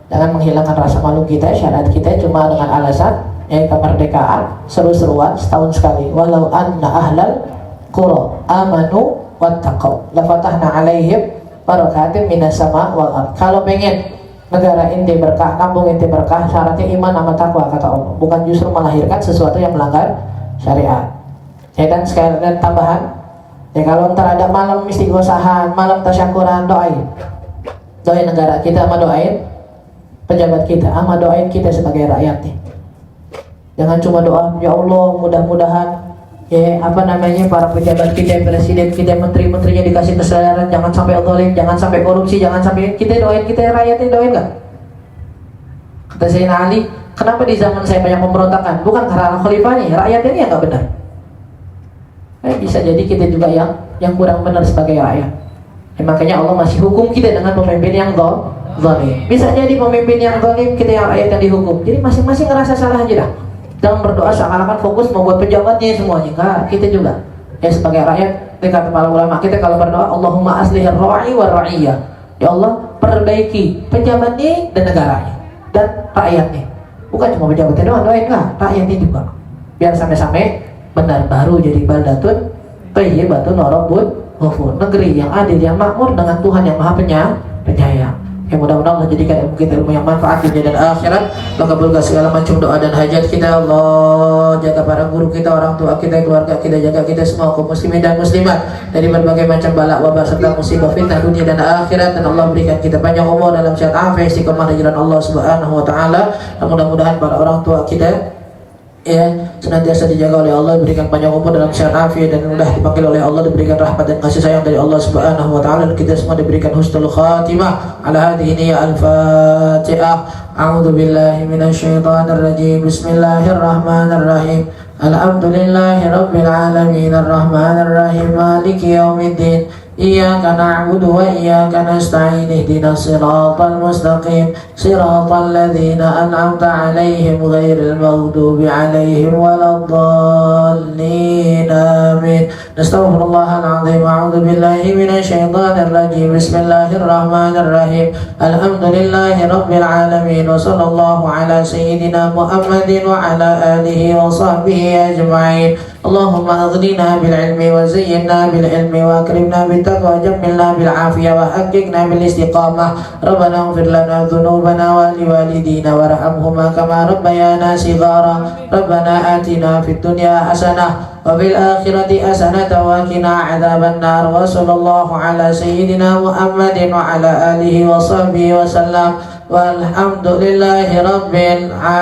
jangan menghilangkan rasa malu kita, syariat kita cuma dengan alasan ya kemerdekaan, seru-seruan setahun sekali. Walau anna ahlal qura amanu wattaqau la fatahna alaihim barakatim minas sama wal ard. Kalau pengen negara inti berkah, kampung inti berkah, syaratnya iman sama takwa kata Allah, bukan justru melahirkan sesuatu yang melanggar syariat. Ya dan sekali dan tambahan, ya kalau ntar ada malam istighosahan, malam tasyakuran, doain negara kita sama doain pejabat kita, sama doain kita sebagai rakyat nih. Jangan cuma doa, ya Allah mudah-mudahan ya para pejabat kita, presiden kita, menteri-menterinya dikasih kesadaran, jangan sampai zalim, jangan sampai korupsi, jangan sampai kita doain kita rakyatnya doain nggak? Kata Sayyidina Ali, kenapa di zaman saya banyak pemberontakan? Bukan karena khalifahnya, rakyatnya ini yang nggak benar. Bisa jadi kita juga yang kurang benar sebagai rakyat. Makanya Allah masih hukum kita dengan pemimpin yang zalim. Bisa jadi pemimpin yang zalim, kita yang rakyat yang dihukum. Jadi masing-masing ngerasa salah aja dah. Jangan berdoa seakan-akan fokus membuat pejabatnya semuanya. Enggak, kita juga ya sebagai rakyat, kata para ulama kita kalau berdoa, Allahumma aslihir ra'i wa ra'iyah. Ya Allah, perbaiki pejabatnya dan negaranya dan rakyatnya. Bukan cuma pejabatnya doang, doain enggak, rakyatnya juga. Biar sampai-sampai benar baru jadi baldatun thayyibatun wa rabbun ghafur. Negeri yang adil, yang makmur dengan Tuhan yang Maha Penyayang. Ya mudah-mudahan Allah jadikan ilmu kita ilmu yang manfaat dunia dan akhirat. Allah kabulkan segala macam doa dan hajat kita. Allah jaga para guru kita, orang tua kita, keluarga kita, jaga kita semua kaum muslimin dan muslimat dari berbagai macam bala wabah serta musibah fitnah dunia dan akhirat. Dan Allah berikan kita panjang umur dalam sehat afiat istiqomah di jalan Allah Subhanahu wa taala. Dan mudah-mudahan para orang tua kita ya senantiasa dijaga oleh Allah, diberikan panjang umur dalam sehat afiat dan mudah dipanggil oleh Allah, diberikan rahmat dan kasih sayang dari Allah Subhanahu wa taala, dan kita semua diberikan husnul khatimah. Ala hadhihi ya al-Fatihah. A'udzu billahi minasyaitonir rajim. Bismillahirrahmanirrahim. Alhamdulillahi rabbil alamin arrahmanir rahim maliki yaumiddin. Iyyaka na'budu wa iyyaka nasta'in ihdinas siratal mustaqim siratal ladzina an'amta 'alaihim ghairil maghdubi 'alaihim waladdallin amin. Astaghfirullahal 'azim. A'udzu billahi minasyaitonir rajim. Bismillahirrahmanirrahim. Alhamdulillahi rabbil alamin wa sallallahu ala sayyidina Muhammadin wa ala alihi wa sahbihi ajma'in. Allahumma aghnina bil ilmi wa zayyinna bil ilmi wa akrimna bit taqwa wa jammilna bil afiyah wa haqiqna bil istiqamah. Rabbana ighfir lana dhunubana wa liwalidina warhamhuma kama rabbayana shighara. Rabbana atina fid dunya hasanah wa fil akhirati hasanah wa qina adzaban nar. Wa sallallahu ala sayyidina Muhammadin wa ala alihi wa sahbihi wa sallam. Walhamdulillahi rabbil alamin.